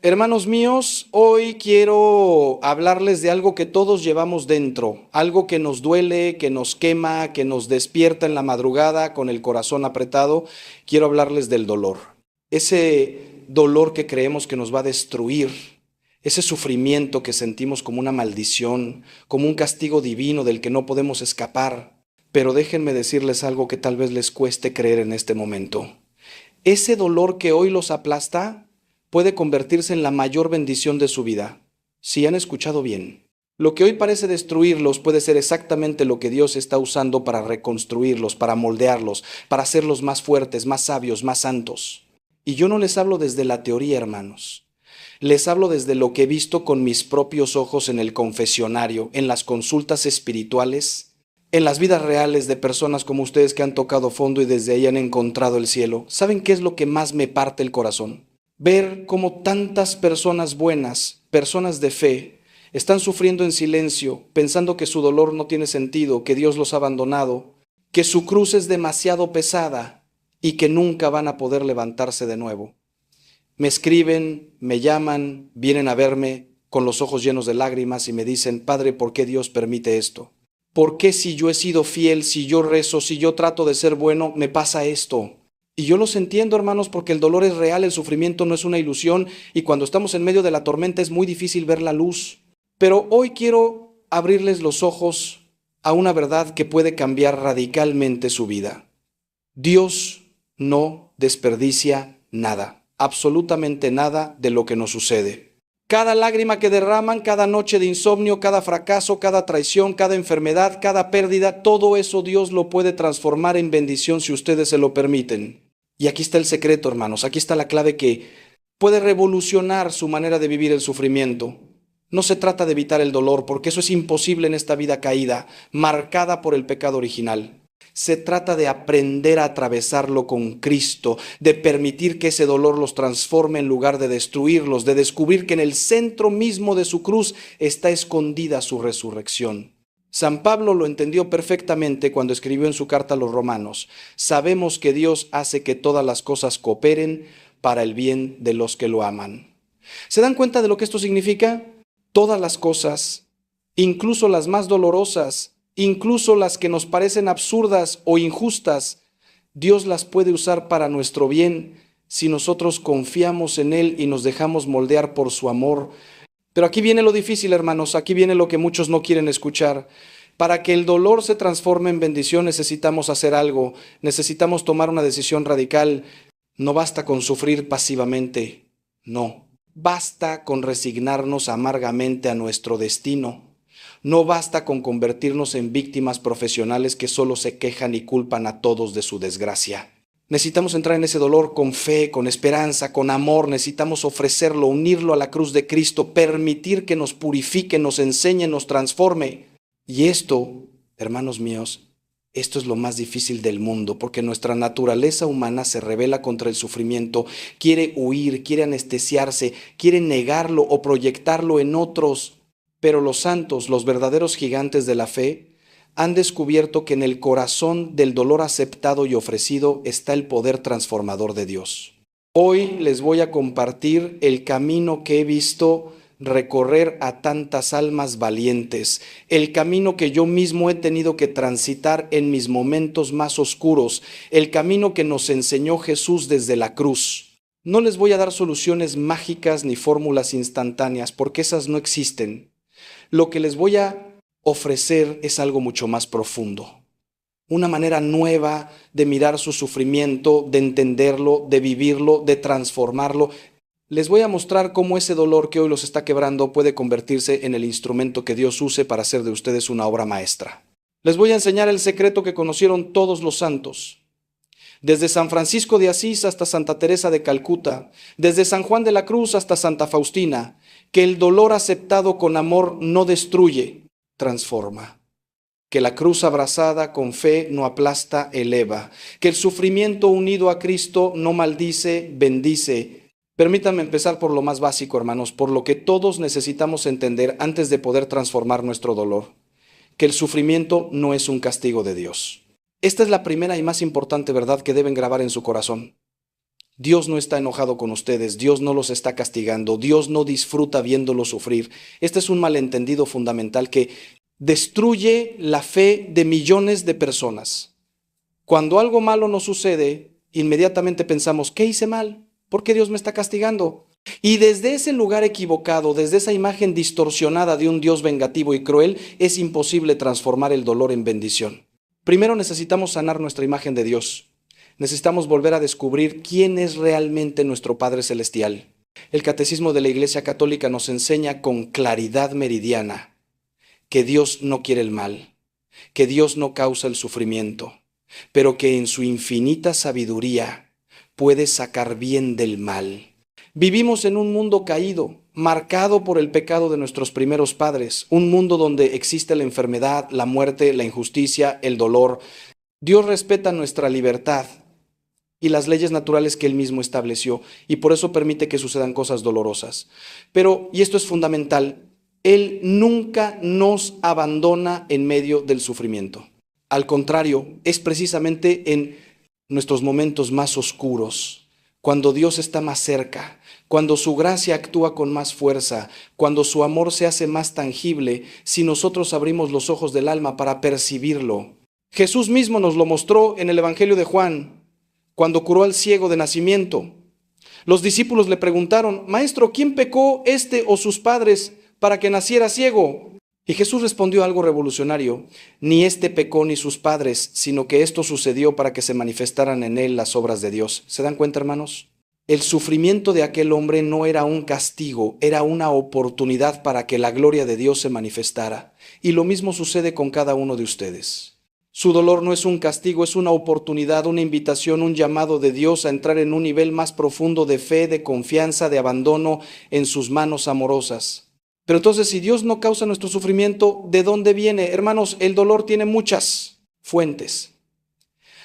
Hermanos míos, hoy quiero hablarles de algo que todos llevamos dentro, algo que nos duele, que nos quema, que nos despierta en la madrugada con el corazón apretado. Quiero hablarles del dolor. Ese dolor que creemos que nos va a destruir, ese sufrimiento que sentimos como una maldición, como un castigo divino del que no podemos escapar. Pero déjenme decirles algo que tal vez les cueste creer en este momento. Ese dolor que hoy los aplasta puede convertirse en la mayor bendición de su vida. Si han escuchado bien, lo que hoy parece destruirlos puede ser exactamente lo que Dios está usando para reconstruirlos, para moldearlos, para hacerlos más fuertes, más sabios, más santos. Y yo no les hablo desde la teoría, hermanos. Les hablo desde lo que he visto con mis propios ojos en el confesionario, en las consultas espirituales, en las vidas reales de personas como ustedes que han tocado fondo y desde ahí han encontrado el cielo. ¿Saben qué es lo que más me parte el corazón? Ver cómo tantas personas buenas, personas de fe, están sufriendo en silencio, pensando que su dolor no tiene sentido, que Dios los ha abandonado, que su cruz es demasiado pesada y que nunca van a poder levantarse de nuevo. Me escriben, me llaman, vienen a verme con los ojos llenos de lágrimas y me dicen: Padre, ¿por qué Dios permite esto? ¿Por qué si yo he sido fiel, si yo rezo, si yo trato de ser bueno, me pasa esto? Y yo los entiendo, hermanos, porque el dolor es real, el sufrimiento no es una ilusión, y cuando estamos en medio de la tormenta es muy difícil ver la luz. Pero hoy quiero abrirles los ojos a una verdad que puede cambiar radicalmente su vida. Dios no desperdicia nada, absolutamente nada de lo que nos sucede. Cada lágrima que derraman, cada noche de insomnio, cada fracaso, cada traición, cada enfermedad, cada pérdida, todo eso Dios lo puede transformar en bendición si ustedes se lo permiten. Y aquí está el secreto, hermanos, aquí está la clave que puede revolucionar su manera de vivir el sufrimiento. No se trata de evitar el dolor, porque eso es imposible en esta vida caída, marcada por el pecado original. Se trata de aprender a atravesarlo con Cristo, de permitir que ese dolor los transforme en lugar de destruirlos, de descubrir que en el centro mismo de su cruz está escondida su resurrección. San Pablo lo entendió perfectamente cuando escribió en su carta a los Romanos: sabemos que Dios hace que todas las cosas cooperen para el bien de los que lo aman. ¿Se dan cuenta de lo que esto significa? Todas las cosas, incluso las más dolorosas, incluso las que nos parecen absurdas o injustas, Dios las puede usar para nuestro bien si nosotros confiamos en Él y nos dejamos moldear por su amor. Pero aquí viene lo difícil, hermanos, aquí viene lo que muchos no quieren escuchar. Para que el dolor se transforme en bendición necesitamos hacer algo, necesitamos tomar una decisión radical. No basta con sufrir pasivamente, no. Basta con resignarnos amargamente a nuestro destino. No basta con convertirnos en víctimas profesionales que solo se quejan y culpan a todos de su desgracia. Necesitamos entrar en ese dolor con fe, con esperanza, con amor. Necesitamos ofrecerlo, unirlo a la cruz de Cristo, permitir que nos purifique, nos enseñe, nos transforme. Y esto, hermanos míos, esto es lo más difícil del mundo, porque nuestra naturaleza humana se rebela contra el sufrimiento, quiere huir, quiere anestesiarse, quiere negarlo o proyectarlo en otros. Pero los santos, los verdaderos gigantes de la fe, han descubierto que en el corazón del dolor aceptado y ofrecido está el poder transformador de Dios. Hoy les voy a compartir el camino que he visto recorrer a tantas almas valientes, el camino que yo mismo he tenido que transitar en mis momentos más oscuros, el camino que nos enseñó Jesús desde la cruz. No les voy a dar soluciones mágicas ni fórmulas instantáneas, porque esas no existen. Lo que les voy a ofrecer es algo mucho más profundo. Una manera nueva de mirar su sufrimiento, de entenderlo, de vivirlo, de transformarlo. Les voy a mostrar cómo ese dolor que hoy los está quebrando puede convertirse en el instrumento que Dios use para hacer de ustedes una obra maestra. Les voy a enseñar el secreto que conocieron todos los santos. Desde San Francisco de Asís hasta Santa Teresa de Calcuta, desde San Juan de la Cruz hasta Santa Faustina, que el dolor aceptado con amor no destruye, transforma. Que la cruz abrazada con fe no aplasta, eleva. Que el sufrimiento unido a Cristo no maldice, bendice. Permítanme empezar por lo más básico, hermanos, por lo que todos necesitamos entender antes de poder transformar nuestro dolor. Que el sufrimiento no es un castigo de Dios. Esta es la primera y más importante verdad que deben grabar en su corazón. Dios no está enojado con ustedes, Dios no los está castigando, Dios no disfruta viéndolos sufrir. Este es un malentendido fundamental que destruye la fe de millones de personas. Cuando algo malo nos sucede, inmediatamente pensamos, ¿qué hice mal? ¿Por qué Dios me está castigando? Y desde ese lugar equivocado, desde esa imagen distorsionada de un Dios vengativo y cruel, es imposible transformar el dolor en bendición. Primero necesitamos sanar nuestra imagen de Dios. Necesitamos volver a descubrir quién es realmente nuestro Padre Celestial. El Catecismo de la Iglesia Católica nos enseña con claridad meridiana que Dios no quiere el mal, que Dios no causa el sufrimiento, pero que en su infinita sabiduría puede sacar bien del mal. Vivimos en un mundo caído, marcado por el pecado de nuestros primeros padres, un mundo donde existe la enfermedad, la muerte, la injusticia, el dolor. Dios respeta nuestra libertad y las leyes naturales que Él mismo estableció, y por eso permite que sucedan cosas dolorosas. Pero, y esto es fundamental, Él nunca nos abandona en medio del sufrimiento. Al contrario, es precisamente en nuestros momentos más oscuros, cuando Dios está más cerca, cuando su gracia actúa con más fuerza, cuando su amor se hace más tangible, si nosotros abrimos los ojos del alma para percibirlo. Jesús mismo nos lo mostró en el Evangelio de Juan, cuando curó al ciego de nacimiento. Los discípulos le preguntaron, Maestro, ¿quién pecó, este o sus padres, para que naciera ciego? Y Jesús respondió algo revolucionario, ni este pecó ni sus padres, sino que esto sucedió para que se manifestaran en él las obras de Dios. ¿Se dan cuenta, hermanos? El sufrimiento de aquel hombre no era un castigo, era una oportunidad para que la gloria de Dios se manifestara. Y lo mismo sucede con cada uno de ustedes. Su dolor no es un castigo, es una oportunidad, una invitación, un llamado de Dios a entrar en un nivel más profundo de fe, de confianza, de abandono en sus manos amorosas. Pero entonces, si Dios no causa nuestro sufrimiento, ¿de dónde viene? Hermanos, el dolor tiene muchas fuentes.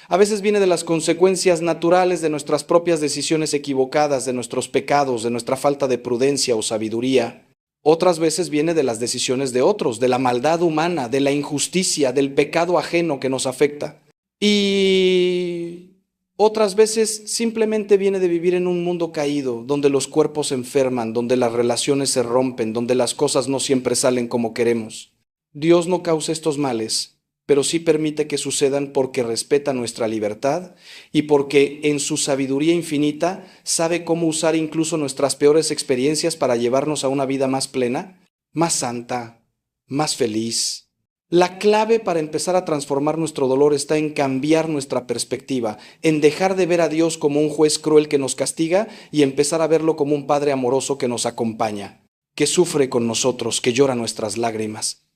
A veces viene de las consecuencias naturales de nuestras propias decisiones equivocadas, de nuestros pecados, de nuestra falta de prudencia o sabiduría. Otras veces viene de las decisiones de otros, de la maldad humana, de la injusticia, del pecado ajeno que nos afecta. Y otras veces simplemente viene de vivir en un mundo caído, donde los cuerpos se enferman, donde las relaciones se rompen, donde las cosas no siempre salen como queremos. Dios no causa estos males, pero sí permite que sucedan porque respeta nuestra libertad y porque en su sabiduría infinita sabe cómo usar incluso nuestras peores experiencias para llevarnos a una vida más plena, más santa, más feliz. La clave para empezar a transformar nuestro dolor está en cambiar nuestra perspectiva, en dejar de ver a Dios como un juez cruel que nos castiga y empezar a verlo como un Padre amoroso que nos acompaña, que sufre con nosotros, que llora nuestras lágrimas.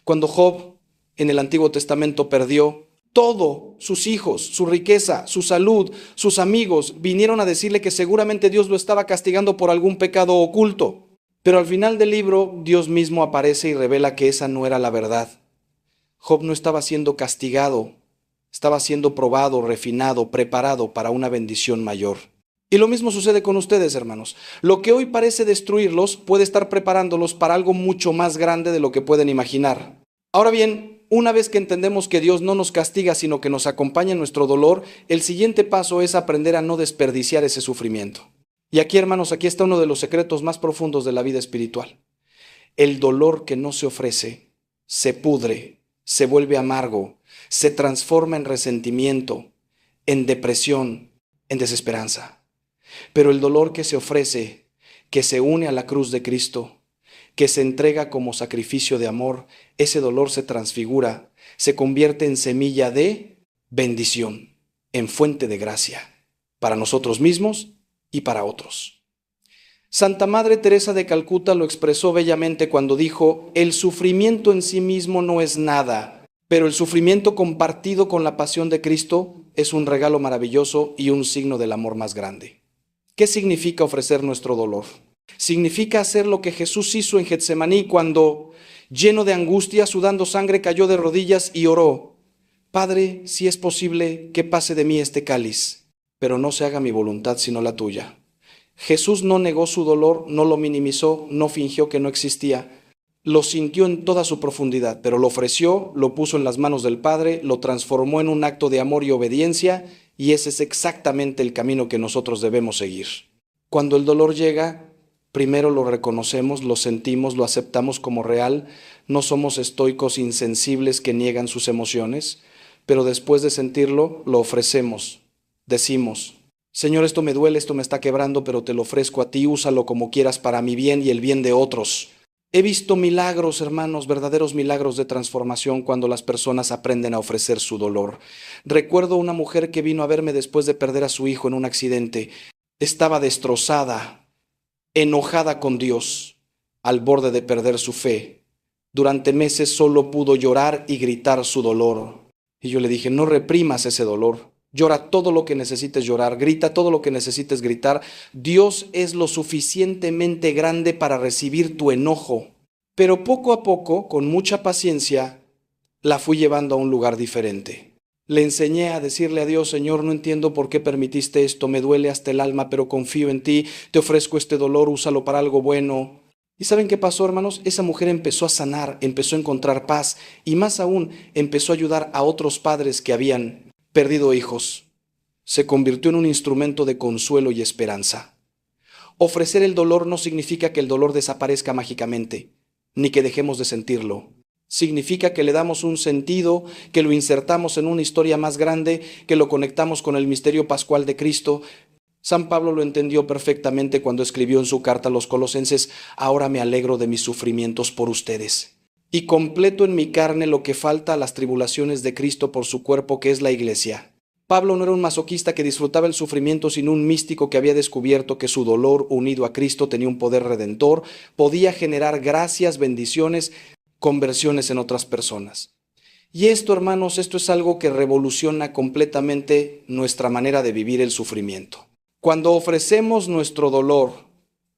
Cuando Job en el Antiguo Testamento perdió todo, sus hijos, su riqueza, su salud, sus amigos, vinieron a decirle que seguramente Dios lo estaba castigando por algún pecado oculto. Pero al final del libro, Dios mismo aparece y revela que esa no era la verdad. Job no estaba siendo castigado, estaba siendo probado, refinado, preparado para una bendición mayor. Y lo mismo sucede con ustedes, hermanos. Lo que hoy parece destruirlos puede estar preparándolos para algo mucho más grande de lo que pueden imaginar. Ahora bien, una vez que entendemos que Dios no nos castiga, sino que nos acompaña en nuestro dolor, el siguiente paso es aprender a no desperdiciar ese sufrimiento. Y aquí, hermanos, aquí está uno de los secretos más profundos de la vida espiritual. El dolor que no se ofrece se pudre, se vuelve amargo, se transforma en resentimiento, en depresión, en desesperanza. Pero el dolor que se ofrece, que se une a la cruz de Cristo, que se entrega como sacrificio de amor, ese dolor se transfigura, se convierte en semilla de bendición, en fuente de gracia, para nosotros mismos y para otros. Santa Madre Teresa de Calcuta lo expresó bellamente cuando dijo, el sufrimiento en sí mismo no es nada, pero el sufrimiento compartido con la pasión de Cristo es un regalo maravilloso y un signo del amor más grande. ¿Qué significa ofrecer nuestro dolor? Significa hacer lo que Jesús hizo en Getsemaní cuando, lleno de angustia, sudando sangre, cayó de rodillas y oró. Padre, si es posible, que pase de mí este cáliz, pero no se haga mi voluntad sino la tuya. Jesús no negó su dolor, no lo minimizó, no fingió que no existía. Lo sintió en toda su profundidad, pero lo ofreció, lo puso en las manos del Padre, lo transformó en un acto de amor y obediencia y ese es exactamente el camino que nosotros debemos seguir. Cuando el dolor llega, primero lo reconocemos, lo sentimos, lo aceptamos como real, no somos estoicos insensibles que niegan sus emociones, pero después de sentirlo, lo ofrecemos, decimos: Señor, esto me duele, esto me está quebrando, pero te lo ofrezco a ti, úsalo como quieras para mi bien y el bien de otros. He visto milagros, hermanos, verdaderos milagros de transformación cuando las personas aprenden a ofrecer su dolor. Recuerdo una mujer que vino a verme después de perder a su hijo en un accidente. Estaba destrozada, enojada con Dios, al borde de perder su fe. Durante meses solo pudo llorar y gritar su dolor. Y yo le dije: no reprimas ese dolor. Llora todo lo que necesites llorar, grita todo lo que necesites gritar. Dios es lo suficientemente grande para recibir tu enojo. Pero poco a poco, con mucha paciencia, la fui llevando a un lugar diferente. Le enseñé a decirle a Dios: Señor, no entiendo por qué permitiste esto, me duele hasta el alma, pero confío en ti, te ofrezco este dolor, úsalo para algo bueno. ¿Y saben qué pasó, hermanos? Esa mujer empezó a sanar, empezó a encontrar paz y más aún empezó a ayudar a otros padres que habían perdido hijos. Se convirtió en un instrumento de consuelo y esperanza. Ofrecer el dolor no significa que el dolor desaparezca mágicamente, ni que dejemos de sentirlo. Significa que le damos un sentido, que lo insertamos en una historia más grande, que lo conectamos con el misterio pascual de Cristo. San Pablo lo entendió perfectamente cuando escribió en su carta a los Colosenses: ahora me alegro de mis sufrimientos por ustedes, y completo en mi carne lo que falta a las tribulaciones de Cristo por su cuerpo, que es la Iglesia. Pablo no era un masoquista que disfrutaba el sufrimiento, sino un místico que había descubierto que su dolor unido a Cristo tenía un poder redentor, podía generar gracias, bendiciones, conversiones en otras personas. Y esto, hermanos, esto es algo que revoluciona completamente nuestra manera de vivir el sufrimiento. Cuando ofrecemos nuestro dolor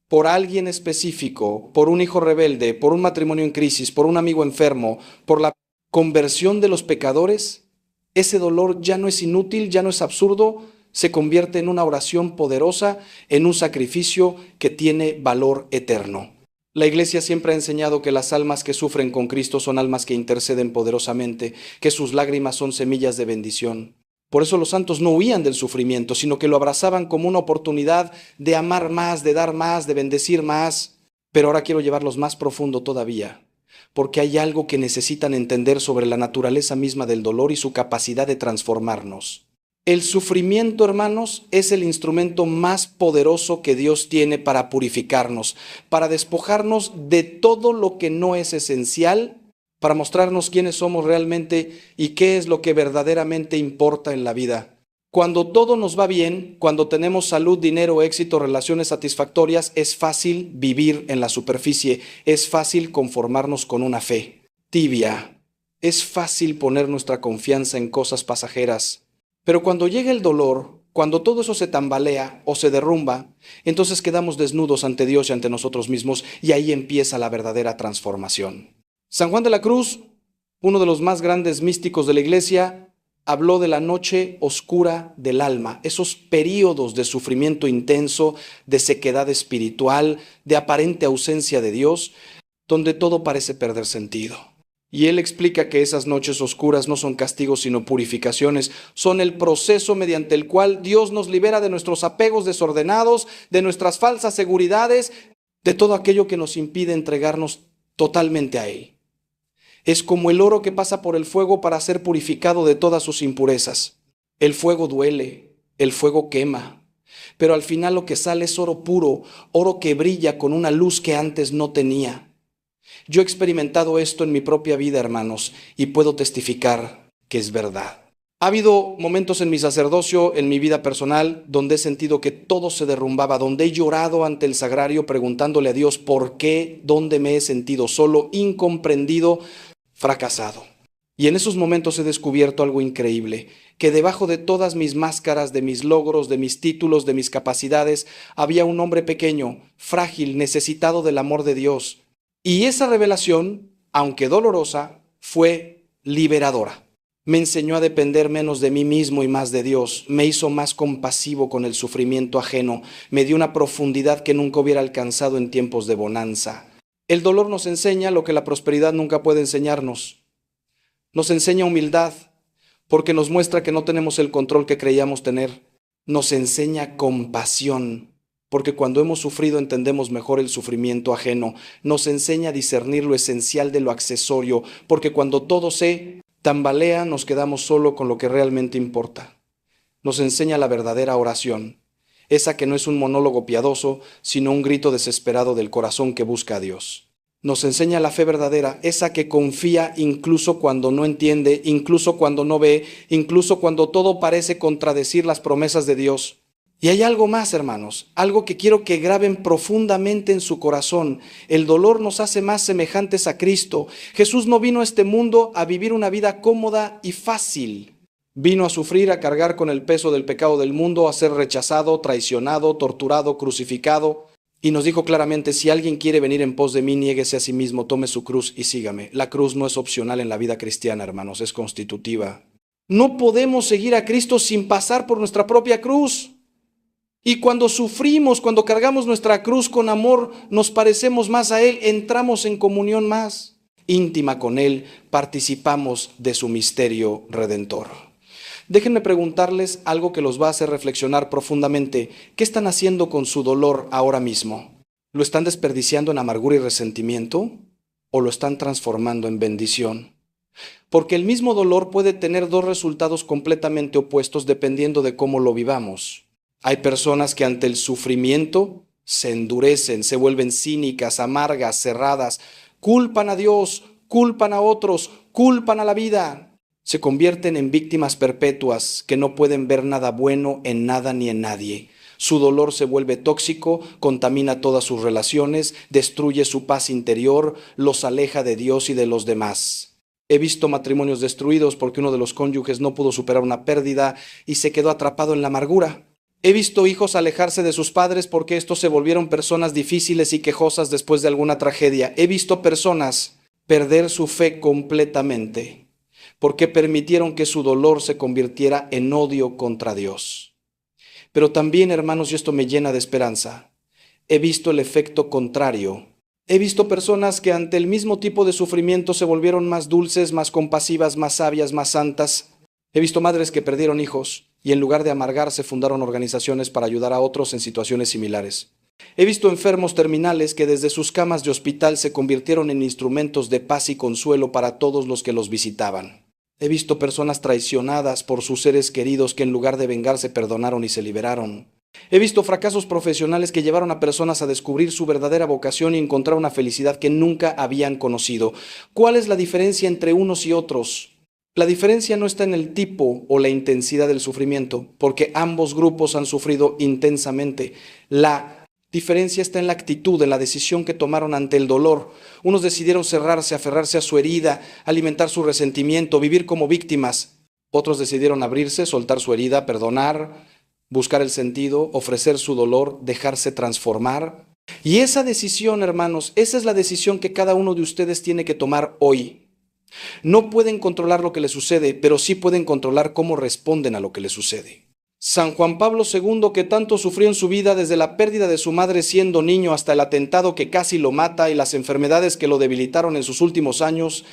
por alguien específico, por un hijo rebelde, por un matrimonio en crisis, por un amigo enfermo, por la conversión de los pecadores, ese dolor ya no es inútil, ya no es absurdo, se convierte en una oración poderosa, en un sacrificio que tiene valor eterno. La Iglesia siempre ha enseñado que las almas que sufren con Cristo son almas que interceden poderosamente, que sus lágrimas son semillas de bendición. Por eso los santos no huían del sufrimiento, sino que lo abrazaban como una oportunidad de amar más, de dar más, de bendecir más. Pero ahora quiero llevarlos más profundo todavía, porque hay algo que necesitan entender sobre la naturaleza misma del dolor y su capacidad de transformarnos. El sufrimiento, hermanos, es el instrumento más poderoso que Dios tiene para purificarnos, para despojarnos de todo lo que no es esencial, para mostrarnos quiénes somos realmente y qué es lo que verdaderamente importa en la vida. Cuando todo nos va bien, cuando tenemos salud, dinero, éxito, relaciones satisfactorias, es fácil vivir en la superficie, es fácil conformarnos con una fe tibia, es fácil poner nuestra confianza en cosas pasajeras. Pero cuando llega el dolor, cuando todo eso se tambalea o se derrumba, entonces quedamos desnudos ante Dios y ante nosotros mismos, y ahí empieza la verdadera transformación. San Juan de la Cruz, uno de los más grandes místicos de la Iglesia, habló de la noche oscura del alma, esos períodos de sufrimiento intenso, de sequedad espiritual, de aparente ausencia de Dios, donde todo parece perder sentido. Y él explica que esas noches oscuras no son castigos sino purificaciones, son el proceso mediante el cual Dios nos libera de nuestros apegos desordenados, de nuestras falsas seguridades, de todo aquello que nos impide entregarnos totalmente a Él. Es como el oro que pasa por el fuego para ser purificado de todas sus impurezas. El fuego duele, el fuego quema, pero al final lo que sale es oro puro, oro que brilla con una luz que antes no tenía. Yo he experimentado esto en mi propia vida, hermanos, y puedo testificar que es verdad. Ha habido momentos en mi sacerdocio, en mi vida personal, donde he sentido que todo se derrumbaba, donde he llorado ante el sagrario preguntándole a Dios por qué, dónde me he sentido solo, incomprendido, fracasado. Y en esos momentos he descubierto algo increíble, que debajo de todas mis máscaras, de mis logros, de mis títulos, de mis capacidades, había un hombre pequeño, frágil, necesitado del amor de Dios. Y esa revelación, aunque dolorosa, fue liberadora. Me enseñó a depender menos de mí mismo y más de Dios. Me hizo más compasivo con el sufrimiento ajeno. Me dio una profundidad que nunca hubiera alcanzado en tiempos de bonanza. El dolor nos enseña lo que la prosperidad nunca puede enseñarnos. Nos enseña humildad, porque nos muestra que no tenemos el control que creíamos tener. Nos enseña compasión, porque cuando hemos sufrido entendemos mejor el sufrimiento ajeno. Nos enseña a discernir lo esencial de lo accesorio, porque cuando todo se tambalea nos quedamos solo con lo que realmente importa. Nos enseña la verdadera oración, esa que no es un monólogo piadoso, sino un grito desesperado del corazón que busca a Dios. Nos enseña la fe verdadera, esa que confía incluso cuando no entiende, incluso cuando no ve, incluso cuando todo parece contradecir las promesas de Dios. Y hay algo más, hermanos, algo que quiero que graben profundamente en su corazón. El dolor nos hace más semejantes a Cristo. Jesús no vino a este mundo a vivir una vida cómoda y fácil. Vino a sufrir, a cargar con el peso del pecado del mundo, a ser rechazado, traicionado, torturado, crucificado. Y nos dijo claramente, si alguien quiere venir en pos de mí, niéguese a sí mismo, tome su cruz y sígame. La cruz no es opcional en la vida cristiana, hermanos, es constitutiva. No podemos seguir a Cristo sin pasar por nuestra propia cruz. Y cuando sufrimos, cuando cargamos nuestra cruz con amor, nos parecemos más a Él, entramos en comunión más íntima con Él, participamos de su misterio redentor. Déjenme preguntarles algo que los va a hacer reflexionar profundamente. ¿Qué están haciendo con su dolor ahora mismo? ¿Lo están desperdiciando en amargura y resentimiento? ¿O lo están transformando en bendición? Porque el mismo dolor puede tener dos resultados completamente opuestos dependiendo de cómo lo vivamos. Hay personas que ante el sufrimiento se endurecen, se vuelven cínicas, amargas, cerradas, culpan a Dios, culpan a otros, culpan a la vida. Se convierten en víctimas perpetuas que no pueden ver nada bueno en nada ni en nadie. Su dolor se vuelve tóxico, contamina todas sus relaciones, destruye su paz interior, los aleja de Dios y de los demás. He visto matrimonios destruidos porque uno de los cónyuges no pudo superar una pérdida y se quedó atrapado en la amargura. He visto hijos alejarse de sus padres porque estos se volvieron personas difíciles y quejosas después de alguna tragedia. He visto personas perder su fe completamente porque permitieron que su dolor se convirtiera en odio contra Dios. Pero también, hermanos, y esto me llena de esperanza, he visto el efecto contrario. He visto personas que ante el mismo tipo de sufrimiento se volvieron más dulces, más compasivas, más sabias, más santas. He visto madres que perdieron hijos y en lugar de amargarse fundaron organizaciones para ayudar a otros en situaciones similares. He visto enfermos terminales que desde sus camas de hospital se convirtieron en instrumentos de paz y consuelo para todos los que los visitaban. He visto personas traicionadas por sus seres queridos que en lugar de vengarse perdonaron y se liberaron. He visto fracasos profesionales que llevaron a personas a descubrir su verdadera vocación y encontrar una felicidad que nunca habían conocido. ¿Cuál es la diferencia entre unos y otros? La diferencia no está en el tipo o la intensidad del sufrimiento, porque ambos grupos han sufrido intensamente. La diferencia está en la actitud, en la decisión que tomaron ante el dolor. Unos decidieron cerrarse, aferrarse a su herida, alimentar su resentimiento, vivir como víctimas. Otros decidieron abrirse, soltar su herida, perdonar, buscar el sentido, ofrecer su dolor, dejarse transformar. Y esa decisión, hermanos, esa es la decisión que cada uno de ustedes tiene que tomar hoy. No pueden controlar lo que les sucede, pero sí pueden controlar cómo responden a lo que les sucede. San Juan Pablo II, que tanto sufrió en su vida desde la pérdida de su madre siendo niño hasta el atentado que casi lo mata y las enfermedades que lo debilitaron en sus últimos años,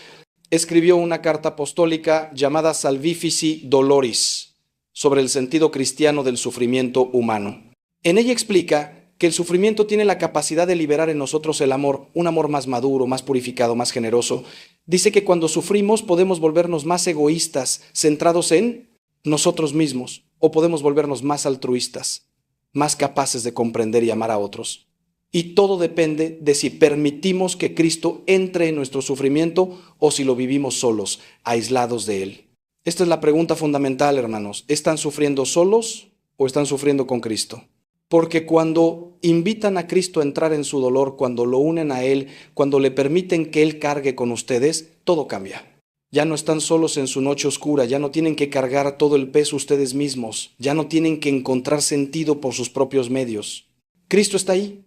escribió una carta apostólica llamada Salvifici Doloris sobre el sentido cristiano del sufrimiento humano. En ella explica que el sufrimiento tiene la capacidad de liberar en nosotros el amor, un amor más maduro, más purificado, más generoso. Dice que cuando sufrimos podemos volvernos más egoístas, centrados en nosotros mismos, o podemos volvernos más altruistas, más capaces de comprender y amar a otros. Y todo depende de si permitimos que Cristo entre en nuestro sufrimiento o si lo vivimos solos, aislados de Él. Esta es la pregunta fundamental, hermanos. ¿Están sufriendo solos o están sufriendo con Cristo? Porque cuando invitan a Cristo a entrar en su dolor, cuando lo unen a Él, cuando le permiten que Él cargue con ustedes, todo cambia. Ya no están solos en su noche oscura, ya no tienen que cargar todo el peso ustedes mismos, ya no tienen que encontrar sentido por sus propios medios. Cristo está ahí,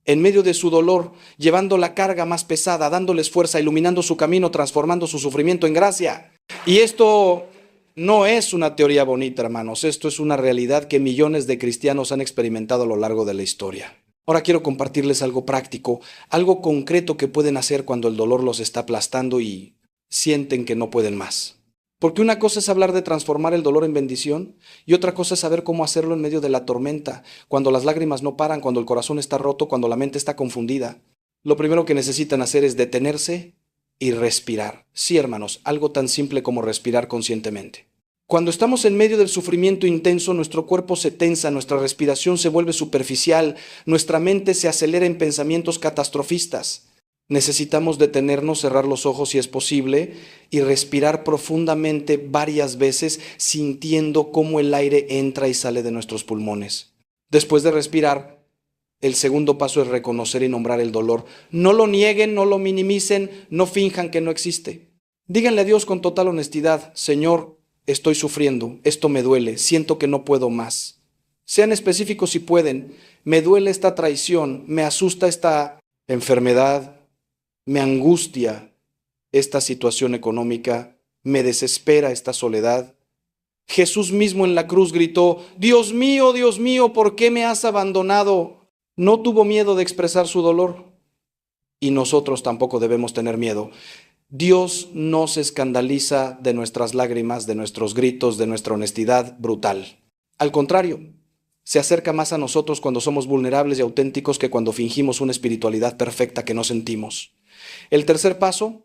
en medio de su dolor, llevando la carga más pesada, dándoles fuerza, iluminando su camino, transformando su sufrimiento en gracia. Y esto no es una teoría bonita, hermanos, esto es una realidad que millones de cristianos han experimentado a lo largo de la historia. Ahora quiero compartirles algo práctico, algo concreto que pueden hacer cuando el dolor los está aplastando y sienten que no pueden más. Porque una cosa es hablar de transformar el dolor en bendición y otra cosa es saber cómo hacerlo en medio de la tormenta, cuando las lágrimas no paran, cuando el corazón está roto, cuando la mente está confundida. Lo primero que necesitan hacer es detenerse y respirar. Sí, hermanos, algo tan simple como respirar conscientemente. Cuando estamos en medio del sufrimiento intenso, nuestro cuerpo se tensa, nuestra respiración se vuelve superficial, nuestra mente se acelera en pensamientos catastrofistas. Necesitamos detenernos, cerrar los ojos si es posible y respirar profundamente varias veces, sintiendo cómo el aire entra y sale de nuestros pulmones. Después de respirar, el segundo paso es reconocer y nombrar el dolor. No lo nieguen, no lo minimicen, no finjan que no existe. Díganle a Dios con total honestidad: Señor, estoy sufriendo, esto me duele, siento que no puedo más. Sean específicos si pueden. Me duele esta traición, me asusta esta enfermedad, me angustia esta situación económica, me desespera esta soledad. Jesús mismo en la cruz gritó: Dios mío, ¿por qué me has abandonado? No tuvo miedo de expresar su dolor y nosotros tampoco debemos tener miedo. Dios no se escandaliza de nuestras lágrimas, de nuestros gritos, de nuestra honestidad brutal. Al contrario, se acerca más a nosotros cuando somos vulnerables y auténticos que cuando fingimos una espiritualidad perfecta que no sentimos. El tercer paso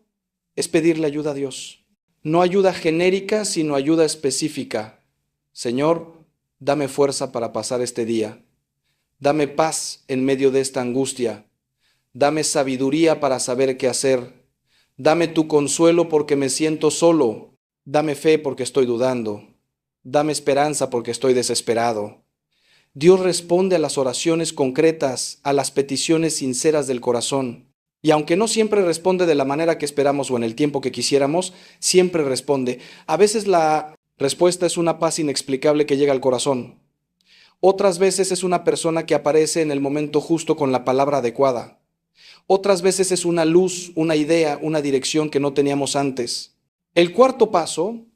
es pedirle ayuda a Dios. No ayuda genérica, sino ayuda específica. Señor, dame fuerza para pasar este día. Dame paz en medio de esta angustia. Dame sabiduría para saber qué hacer. Dame tu consuelo porque me siento solo. Dame fe porque estoy dudando. Dame esperanza porque estoy desesperado. Dios responde a las oraciones concretas, a las peticiones sinceras del corazón. Y aunque no siempre responde de la manera que esperamos o en el tiempo que quisiéramos, siempre responde. A veces la respuesta es una paz inexplicable que llega al corazón. Otras veces es una persona que aparece en el momento justo con la palabra adecuada. Otras veces es una luz, una idea, una dirección que no teníamos antes. El cuarto paso,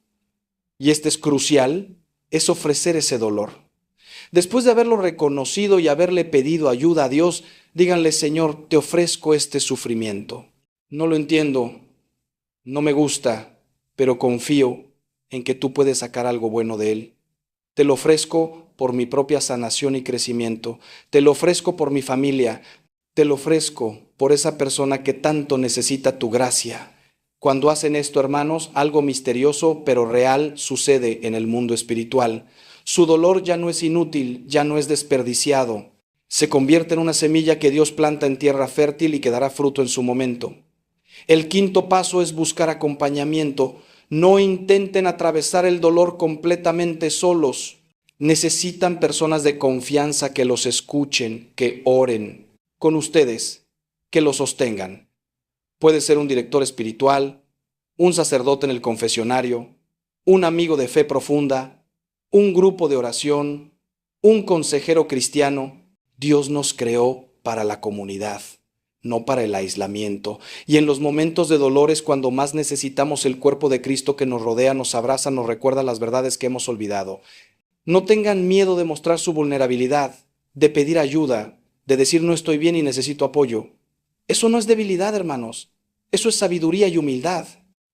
y este es crucial, es ofrecer ese dolor. Después de haberlo reconocido y haberle pedido ayuda a Dios, díganle: Señor, te ofrezco este sufrimiento. No lo entiendo, no me gusta, pero confío en que tú puedes sacar algo bueno de él. Te lo ofrezco por mi propia sanación y crecimiento. Te lo ofrezco por mi familia. Te lo ofrezco por esa persona que tanto necesita tu gracia. Cuando hacen esto, hermanos, algo misterioso pero real sucede en el mundo espiritual. Su dolor ya no es inútil, ya no es desperdiciado. Se convierte en una semilla que Dios planta en tierra fértil y que dará fruto en su momento. El quinto paso es buscar acompañamiento. No intenten atravesar el dolor completamente solos. Necesitan personas de confianza que los escuchen, que oren con ustedes, que los sostengan. Puede ser un director espiritual, un sacerdote en el confesionario, un amigo de fe profunda, un grupo de oración, un consejero cristiano. Dios nos creó para la comunidad, no para el aislamiento. Y en los momentos de dolor es cuando más necesitamos el cuerpo de Cristo que nos rodea, nos abraza, nos recuerda las verdades que hemos olvidado. No tengan miedo de mostrar su vulnerabilidad, de pedir ayuda, de decir: no estoy bien y necesito apoyo. Eso no es debilidad, hermanos. Eso es sabiduría y humildad.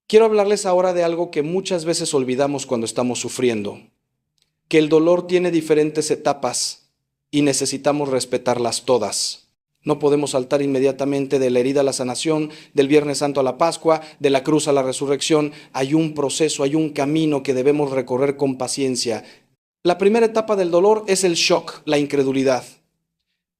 Quiero hablarles ahora de algo que muchas veces olvidamos cuando estamos sufriendo. Que el dolor tiene diferentes etapas y necesitamos respetarlas todas. No podemos saltar inmediatamente de la herida a la sanación, del Viernes Santo a la Pascua, de la cruz a la resurrección. Hay un proceso, hay un camino que debemos recorrer con paciencia. La primera etapa del dolor es el shock, la incredulidad.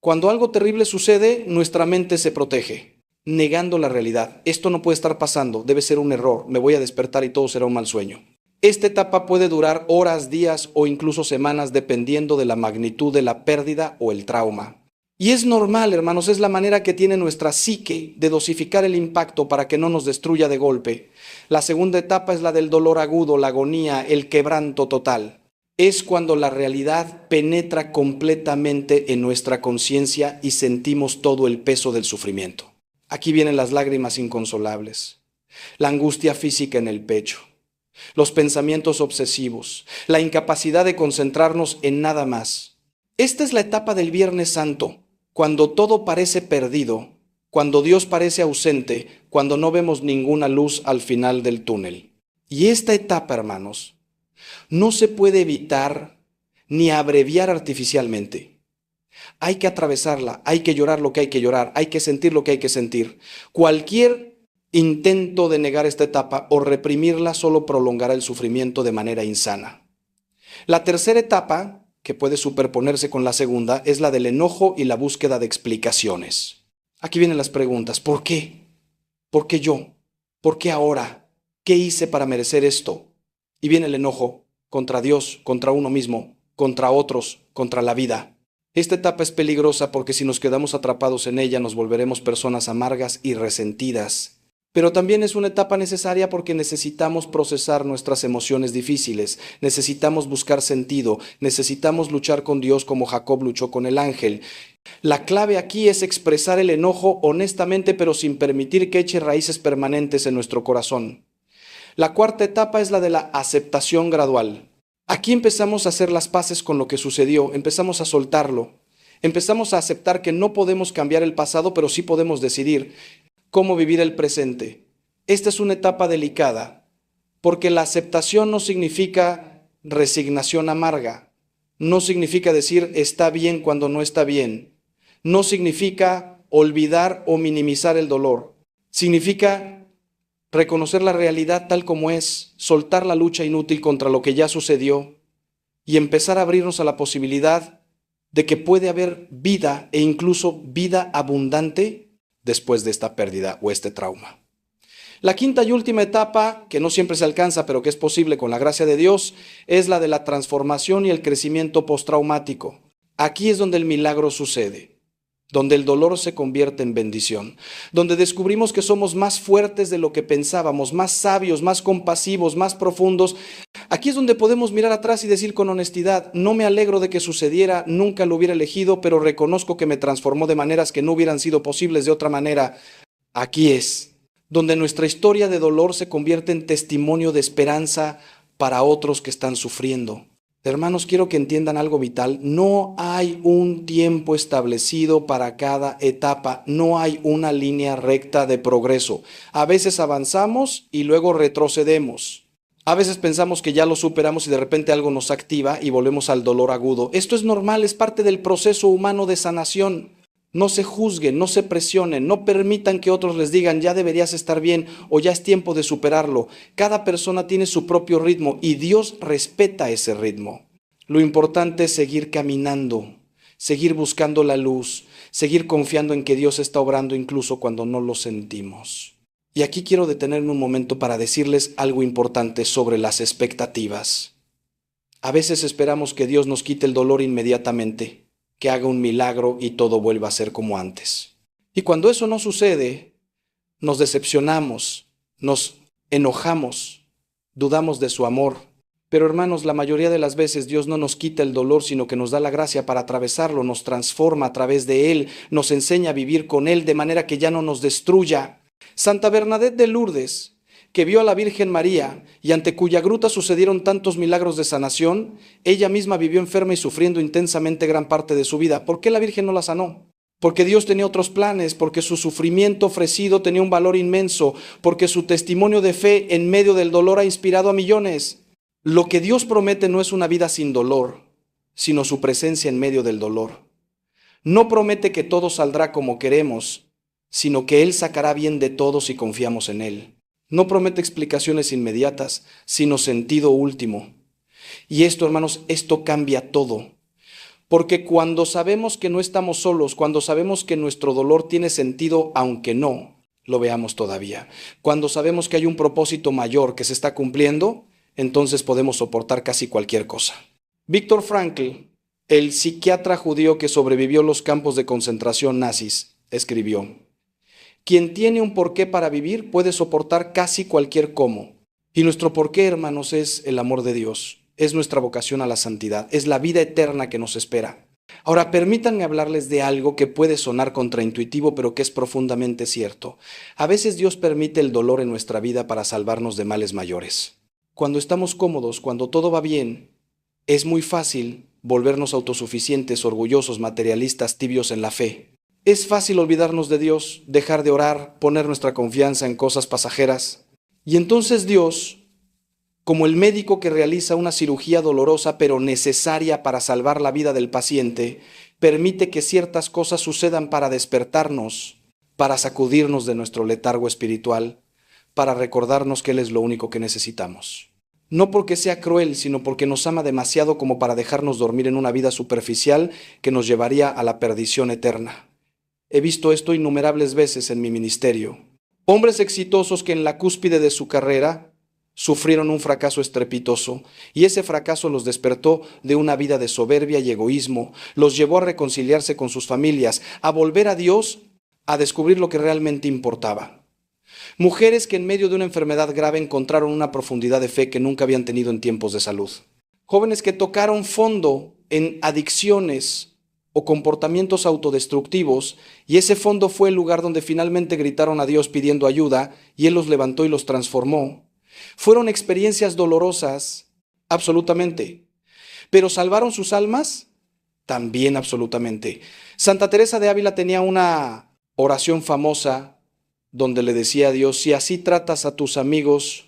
Cuando algo terrible sucede, nuestra mente se protege, negando la realidad. Esto no puede estar pasando, debe ser un error, me voy a despertar y todo será un mal sueño. Esta etapa puede durar horas, días o incluso semanas, dependiendo de la magnitud de la pérdida o el trauma. Y es normal, hermanos, es la manera que tiene nuestra psique de dosificar el impacto para que no nos destruya de golpe. La segunda etapa es la del dolor agudo, la agonía, el quebranto total. Es cuando la realidad penetra completamente en nuestra conciencia y sentimos todo el peso del sufrimiento. Aquí vienen las lágrimas inconsolables, la angustia física en el pecho, los pensamientos obsesivos, la incapacidad de concentrarnos en nada más. Esta es la etapa del Viernes Santo, cuando todo parece perdido, cuando Dios parece ausente, cuando no vemos ninguna luz al final del túnel. Y esta etapa, hermanos, no se puede evitar ni abreviar artificialmente. Hay que atravesarla, hay que llorar lo que hay que llorar, hay que sentir lo que hay que sentir. Cualquier intento de negar esta etapa o reprimirla solo prolongará el sufrimiento de manera insana. La tercera etapa, que puede superponerse con la segunda, es la del enojo y la búsqueda de explicaciones. Aquí vienen las preguntas. ¿Por qué? ¿Por qué yo? ¿Por qué ahora? ¿Qué hice para merecer esto? Y viene el enojo contra Dios, contra uno mismo, contra otros, contra la vida. Esta etapa es peligrosa porque si nos quedamos atrapados en ella nos volveremos personas amargas y resentidas. Pero también es una etapa necesaria porque necesitamos procesar nuestras emociones difíciles, necesitamos buscar sentido, necesitamos luchar con Dios como Jacob luchó con el ángel. La clave aquí es expresar el enojo honestamente, pero sin permitir que eche raíces permanentes en nuestro corazón. La cuarta etapa es la de la aceptación gradual. Aquí empezamos a hacer las paces con lo que sucedió, empezamos a soltarlo, empezamos a aceptar que no podemos cambiar el pasado, pero sí podemos decidir cómo vivir el presente. Esta es una etapa delicada, porque la aceptación no significa resignación amarga, no significa decir está bien cuando no está bien, no significa olvidar o minimizar el dolor, significa reconocer la realidad tal como es, soltar la lucha inútil contra lo que ya sucedió y empezar a abrirnos a la posibilidad de que puede haber vida e incluso vida abundante después de esta pérdida o este trauma. La quinta y última etapa, que no siempre se alcanza, pero que es posible con la gracia de Dios, es la de la transformación y el crecimiento postraumático. Aquí es donde el milagro sucede, donde el dolor se convierte en bendición, donde descubrimos que somos más fuertes de lo que pensábamos, más sabios, más compasivos, más profundos. Aquí es donde podemos mirar atrás y decir con honestidad, no me alegro de que sucediera, nunca lo hubiera elegido, pero reconozco que me transformó de maneras que no hubieran sido posibles de otra manera. Aquí es donde nuestra historia de dolor se convierte en testimonio de esperanza para otros que están sufriendo. Hermanos, quiero que entiendan algo vital. No hay un tiempo establecido para cada etapa. No hay una línea recta de progreso. A veces avanzamos y luego retrocedemos. A veces pensamos que ya lo superamos y de repente algo nos activa y volvemos al dolor agudo. Esto es normal, es parte del proceso humano de sanación. No se juzguen, no se presionen, no permitan que otros les digan ya deberías estar bien o ya es tiempo de superarlo. Cada persona tiene su propio ritmo y Dios respeta ese ritmo. Lo importante es seguir caminando, seguir buscando la luz, seguir confiando en que Dios está obrando incluso cuando no lo sentimos. Y aquí quiero detenerme un momento para decirles algo importante sobre las expectativas. A veces esperamos que Dios nos quite el dolor inmediatamente, que haga un milagro y todo vuelva a ser como antes. Y cuando eso no sucede, nos decepcionamos, nos enojamos, dudamos de su amor. Pero hermanos, la mayoría de las veces Dios no nos quita el dolor, sino que nos da la gracia para atravesarlo, nos transforma a través de Él, nos enseña a vivir con Él de manera que ya no nos destruya. Santa Bernadette de Lourdes, que vio a la Virgen María y ante cuya gruta sucedieron tantos milagros de sanación, ella misma vivió enferma y sufriendo intensamente gran parte de su vida. ¿Por qué la Virgen no la sanó? Porque Dios tenía otros planes, porque su sufrimiento ofrecido tenía un valor inmenso, porque su testimonio de fe en medio del dolor ha inspirado a millones. Lo que Dios promete no es una vida sin dolor, sino su presencia en medio del dolor. No promete que todo saldrá como queremos, sino que Él sacará bien de todos si confiamos en Él. No promete explicaciones inmediatas, sino sentido último. Y esto, hermanos, esto cambia todo. Porque cuando sabemos que no estamos solos, cuando sabemos que nuestro dolor tiene sentido, aunque no lo veamos todavía, cuando sabemos que hay un propósito mayor que se está cumpliendo, entonces podemos soportar casi cualquier cosa. Viktor Frankl, el psiquiatra judío que sobrevivió los campos de concentración nazis, escribió: quien tiene un porqué para vivir puede soportar casi cualquier cómo. Y nuestro porqué, hermanos, es el amor de Dios, es nuestra vocación a la santidad, es la vida eterna que nos espera. Ahora, permítanme hablarles de algo que puede sonar contraintuitivo, pero que es profundamente cierto. A veces Dios permite el dolor en nuestra vida para salvarnos de males mayores. Cuando estamos cómodos, cuando todo va bien, es muy fácil volvernos autosuficientes, orgullosos, materialistas, tibios en la fe. Es fácil olvidarnos de Dios, dejar de orar, poner nuestra confianza en cosas pasajeras. Y entonces Dios como el médico que realiza una cirugía dolorosa pero necesaria para salvar la vida del paciente, permite que ciertas cosas sucedan para despertarnos, para sacudirnos de nuestro letargo espiritual, para recordarnos que Él es lo único que necesitamos. No porque sea cruel, sino porque nos ama demasiado como para dejarnos dormir en una vida superficial que nos llevaría a la perdición eterna. He visto esto innumerables veces en mi ministerio. Hombres exitosos que en la cúspide de su carrera sufrieron un fracaso estrepitoso, y ese fracaso los despertó de una vida de soberbia y egoísmo, los llevó a reconciliarse con sus familias, a volver a Dios, a descubrir lo que realmente importaba. Mujeres que en medio de una enfermedad grave encontraron una profundidad de fe que nunca habían tenido en tiempos de salud. Jóvenes que tocaron fondo en adicciones o comportamientos autodestructivos, y ese fondo fue el lugar donde finalmente gritaron a Dios pidiendo ayuda, y Él los levantó y los transformó. Fueron experiencias dolorosas, absolutamente. ¿Pero salvaron sus almas? También absolutamente. Santa Teresa de Ávila tenía una oración famosa donde le decía a Dios: si así tratas a tus amigos,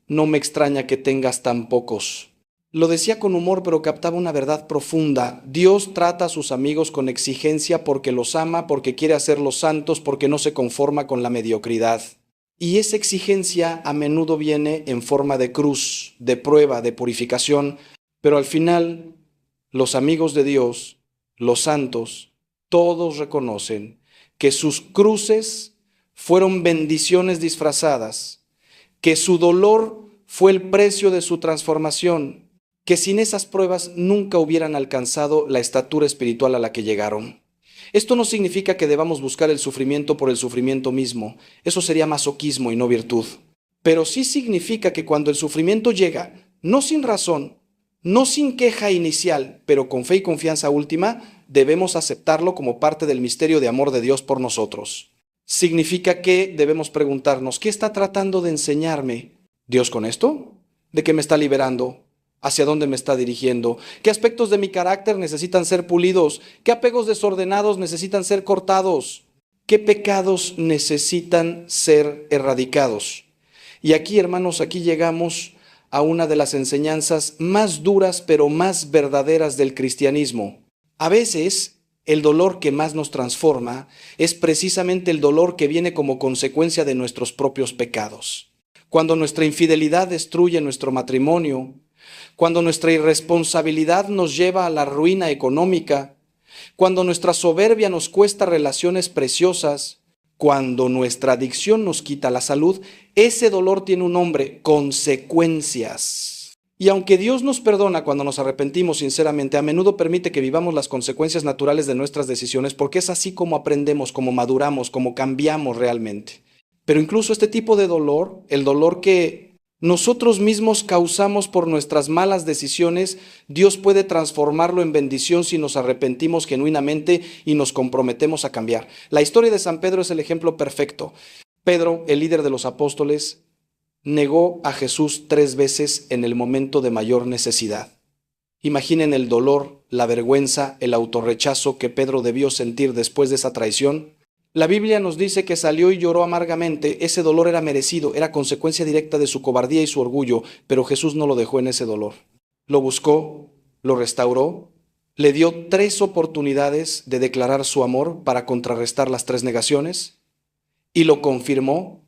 no me extraña que tengas tan pocos. Lo decía con humor, pero captaba una verdad profunda. Dios trata a sus amigos con exigencia porque los ama, porque quiere hacerlos santos, porque no se conforma con la mediocridad. Y esa exigencia a menudo viene en forma de cruz, de prueba, de purificación, pero al final los amigos de Dios, los santos, todos reconocen que sus cruces fueron bendiciones disfrazadas, que su dolor fue el precio de su transformación, que sin esas pruebas nunca hubieran alcanzado la estatura espiritual a la que llegaron. Esto no significa que debamos buscar el sufrimiento por el sufrimiento mismo, eso sería masoquismo y no virtud. Pero sí significa que cuando el sufrimiento llega, no sin razón, no sin queja inicial, pero con fe y confianza última, debemos aceptarlo como parte del misterio de amor de Dios por nosotros. Significa que debemos preguntarnos: ¿qué está tratando de enseñarme Dios con esto? ¿De qué me está liberando? ¿Hacia dónde me está dirigiendo? ¿Qué aspectos de mi carácter necesitan ser pulidos? ¿Qué apegos desordenados necesitan ser cortados? ¿Qué pecados necesitan ser erradicados? Y aquí, hermanos, aquí llegamos a una de las enseñanzas más duras pero más verdaderas del cristianismo. A veces, el dolor que más nos transforma es precisamente el dolor que viene como consecuencia de nuestros propios pecados. Cuando nuestra infidelidad destruye nuestro matrimonio, cuando nuestra irresponsabilidad nos lleva a la ruina económica, cuando nuestra soberbia nos cuesta relaciones preciosas, cuando nuestra adicción nos quita la salud, ese dolor tiene un nombre: consecuencias. Y aunque Dios nos perdona cuando nos arrepentimos sinceramente, a menudo permite que vivamos las consecuencias naturales de nuestras decisiones, porque es así como aprendemos, como maduramos, como cambiamos realmente. Pero incluso este tipo de dolor, el dolor que nosotros mismos causamos por nuestras malas decisiones, Dios puede transformarlo en bendición si nos arrepentimos genuinamente y nos comprometemos a cambiar. La historia de San Pedro es el ejemplo perfecto. Pedro, el líder de los apóstoles, negó a Jesús 3 veces en el momento de mayor necesidad. Imaginen el dolor, la vergüenza, el autorrechazo que Pedro debió sentir después de esa traición. La Biblia nos dice que salió y lloró amargamente. Ese dolor era merecido, era consecuencia directa de su cobardía y su orgullo, pero Jesús no lo dejó en ese dolor. Lo buscó, lo restauró, le dio 3 oportunidades de declarar su amor para contrarrestar las 3 negaciones y lo confirmó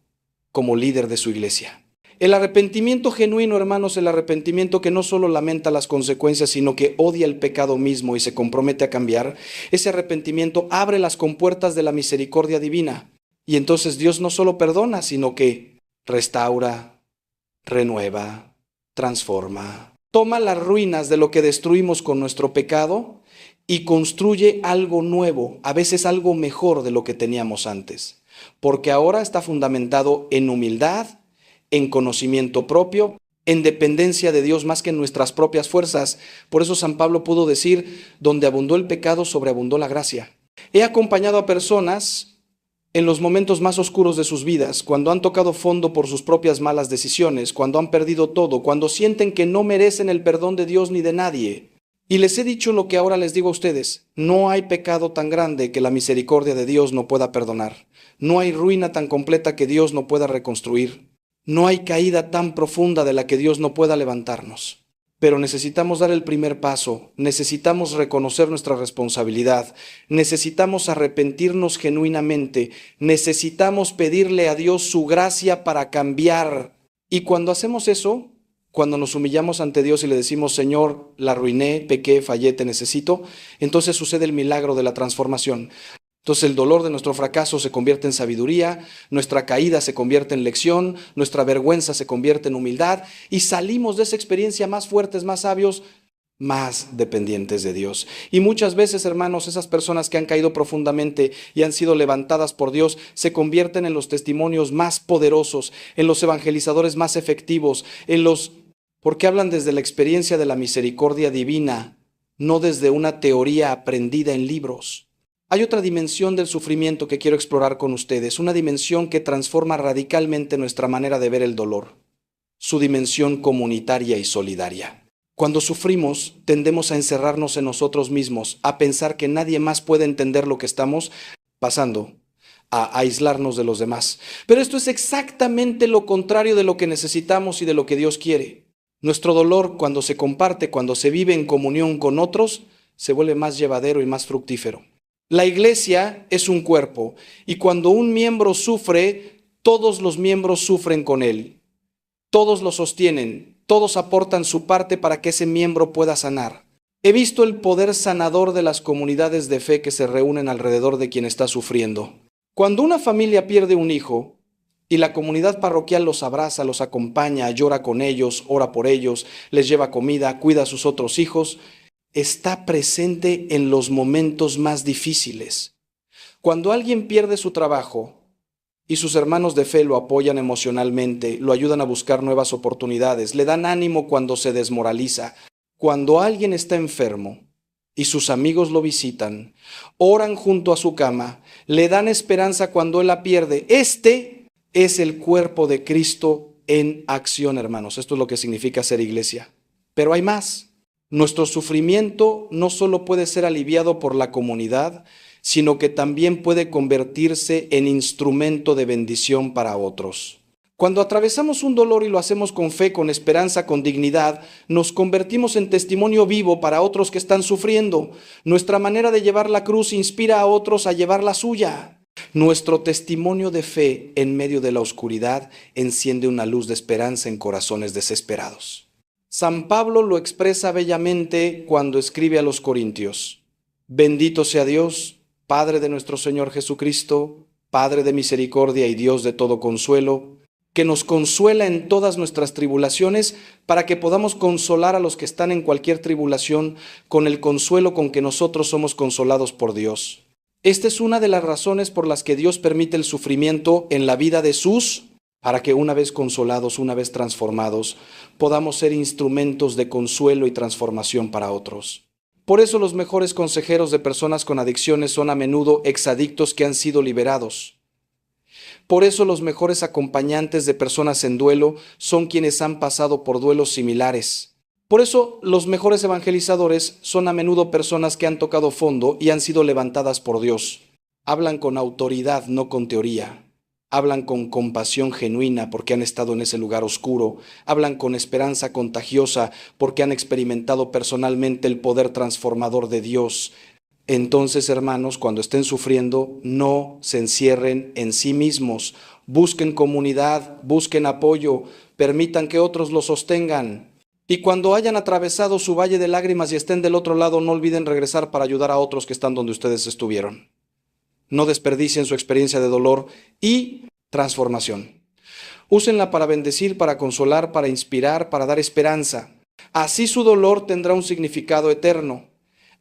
como líder de su iglesia. El arrepentimiento genuino, hermanos, el arrepentimiento que no solo lamenta las consecuencias, sino que odia el pecado mismo y se compromete a cambiar, ese arrepentimiento abre las compuertas de la misericordia divina. Y entonces Dios no solo perdona, sino que restaura, renueva, transforma. Toma las ruinas de lo que destruimos con nuestro pecado y construye algo nuevo, a veces algo mejor de lo que teníamos antes. Porque ahora está fundamentado en humildad, en conocimiento propio, en dependencia de Dios más que en nuestras propias fuerzas. Por eso San Pablo pudo decir: donde abundó el pecado, sobreabundó la gracia. He acompañado a personas en los momentos más oscuros de sus vidas, cuando han tocado fondo por sus propias malas decisiones, cuando han perdido todo, cuando sienten que no merecen el perdón de Dios ni de nadie. Y les he dicho lo que ahora les digo a ustedes: no hay pecado tan grande que la misericordia de Dios no pueda perdonar. No hay ruina tan completa que Dios no pueda reconstruir. No hay caída tan profunda de la que Dios no pueda levantarnos. Pero necesitamos dar el primer paso, necesitamos reconocer nuestra responsabilidad, necesitamos arrepentirnos genuinamente, necesitamos pedirle a Dios su gracia para cambiar. Y cuando hacemos eso, cuando nos humillamos ante Dios y le decimos, Señor, la arruiné, pequé, fallé, te necesito, entonces sucede el milagro de la transformación. Entonces el dolor de nuestro fracaso se convierte en sabiduría, nuestra caída se convierte en lección, nuestra vergüenza se convierte en humildad y salimos de esa experiencia más fuertes, más sabios, más dependientes de Dios. Y muchas veces, hermanos, esas personas que han caído profundamente y han sido levantadas por Dios se convierten en los testimonios más poderosos, en los evangelizadores más efectivos, porque hablan desde la experiencia de la misericordia divina, no desde una teoría aprendida en libros. Hay otra dimensión del sufrimiento que quiero explorar con ustedes, una dimensión que transforma radicalmente nuestra manera de ver el dolor, su dimensión comunitaria y solidaria. Cuando sufrimos, tendemos a encerrarnos en nosotros mismos, a pensar que nadie más puede entender lo que estamos pasando, a aislarnos de los demás. Pero esto es exactamente lo contrario de lo que necesitamos y de lo que Dios quiere. Nuestro dolor, cuando se comparte, cuando se vive en comunión con otros, se vuelve más llevadero y más fructífero. La iglesia es un cuerpo y cuando un miembro sufre, todos los miembros sufren con él. Todos lo sostienen, todos aportan su parte para que ese miembro pueda sanar. He visto el poder sanador de las comunidades de fe que se reúnen alrededor de quien está sufriendo. Cuando una familia pierde un hijo y la comunidad parroquial los abraza, los acompaña, llora con ellos, ora por ellos, les lleva comida, cuida a sus otros hijos, está presente en los momentos más difíciles. Cuando alguien pierde su trabajo y sus hermanos de fe lo apoyan emocionalmente, lo ayudan a buscar nuevas oportunidades, le dan ánimo cuando se desmoraliza. Cuando alguien está enfermo y sus amigos lo visitan, oran junto a su cama, le dan esperanza cuando él la pierde. Este es el cuerpo de Cristo en acción, hermanos. Esto es lo que significa ser iglesia. Pero hay más. Nuestro sufrimiento no solo puede ser aliviado por la comunidad, sino que también puede convertirse en instrumento de bendición para otros. Cuando atravesamos un dolor y lo hacemos con fe, con esperanza, con dignidad, nos convertimos en testimonio vivo para otros que están sufriendo. Nuestra manera de llevar la cruz inspira a otros a llevar la suya. Nuestro testimonio de fe en medio de la oscuridad enciende una luz de esperanza en corazones desesperados. San Pablo lo expresa bellamente cuando escribe a los Corintios. Bendito sea Dios, Padre de nuestro Señor Jesucristo, Padre de misericordia y Dios de todo consuelo, que nos consuela en todas nuestras tribulaciones para que podamos consolar a los que están en cualquier tribulación con el consuelo con que nosotros somos consolados por Dios. Esta es una de las razones por las que Dios permite el sufrimiento en la vida de sus para que una vez consolados, una vez transformados, podamos ser instrumentos de consuelo y transformación para otros. Por eso los mejores consejeros de personas con adicciones son a menudo exadictos que han sido liberados. Por eso los mejores acompañantes de personas en duelo son quienes han pasado por duelos similares. Por eso los mejores evangelizadores son a menudo personas que han tocado fondo y han sido levantadas por Dios. Hablan con autoridad, no con teoría. Hablan con compasión genuina porque han estado en ese lugar oscuro. Hablan con esperanza contagiosa porque han experimentado personalmente el poder transformador de Dios. Entonces, hermanos, cuando estén sufriendo, no se encierren en sí mismos. Busquen comunidad, busquen apoyo, permitan que otros los sostengan. Y cuando hayan atravesado su valle de lágrimas y estén del otro lado, no olviden regresar para ayudar a otros que están donde ustedes estuvieron. No desperdicien su experiencia de dolor y transformación. Úsenla para bendecir, para consolar, para inspirar, para dar esperanza. Así su dolor tendrá un significado eterno.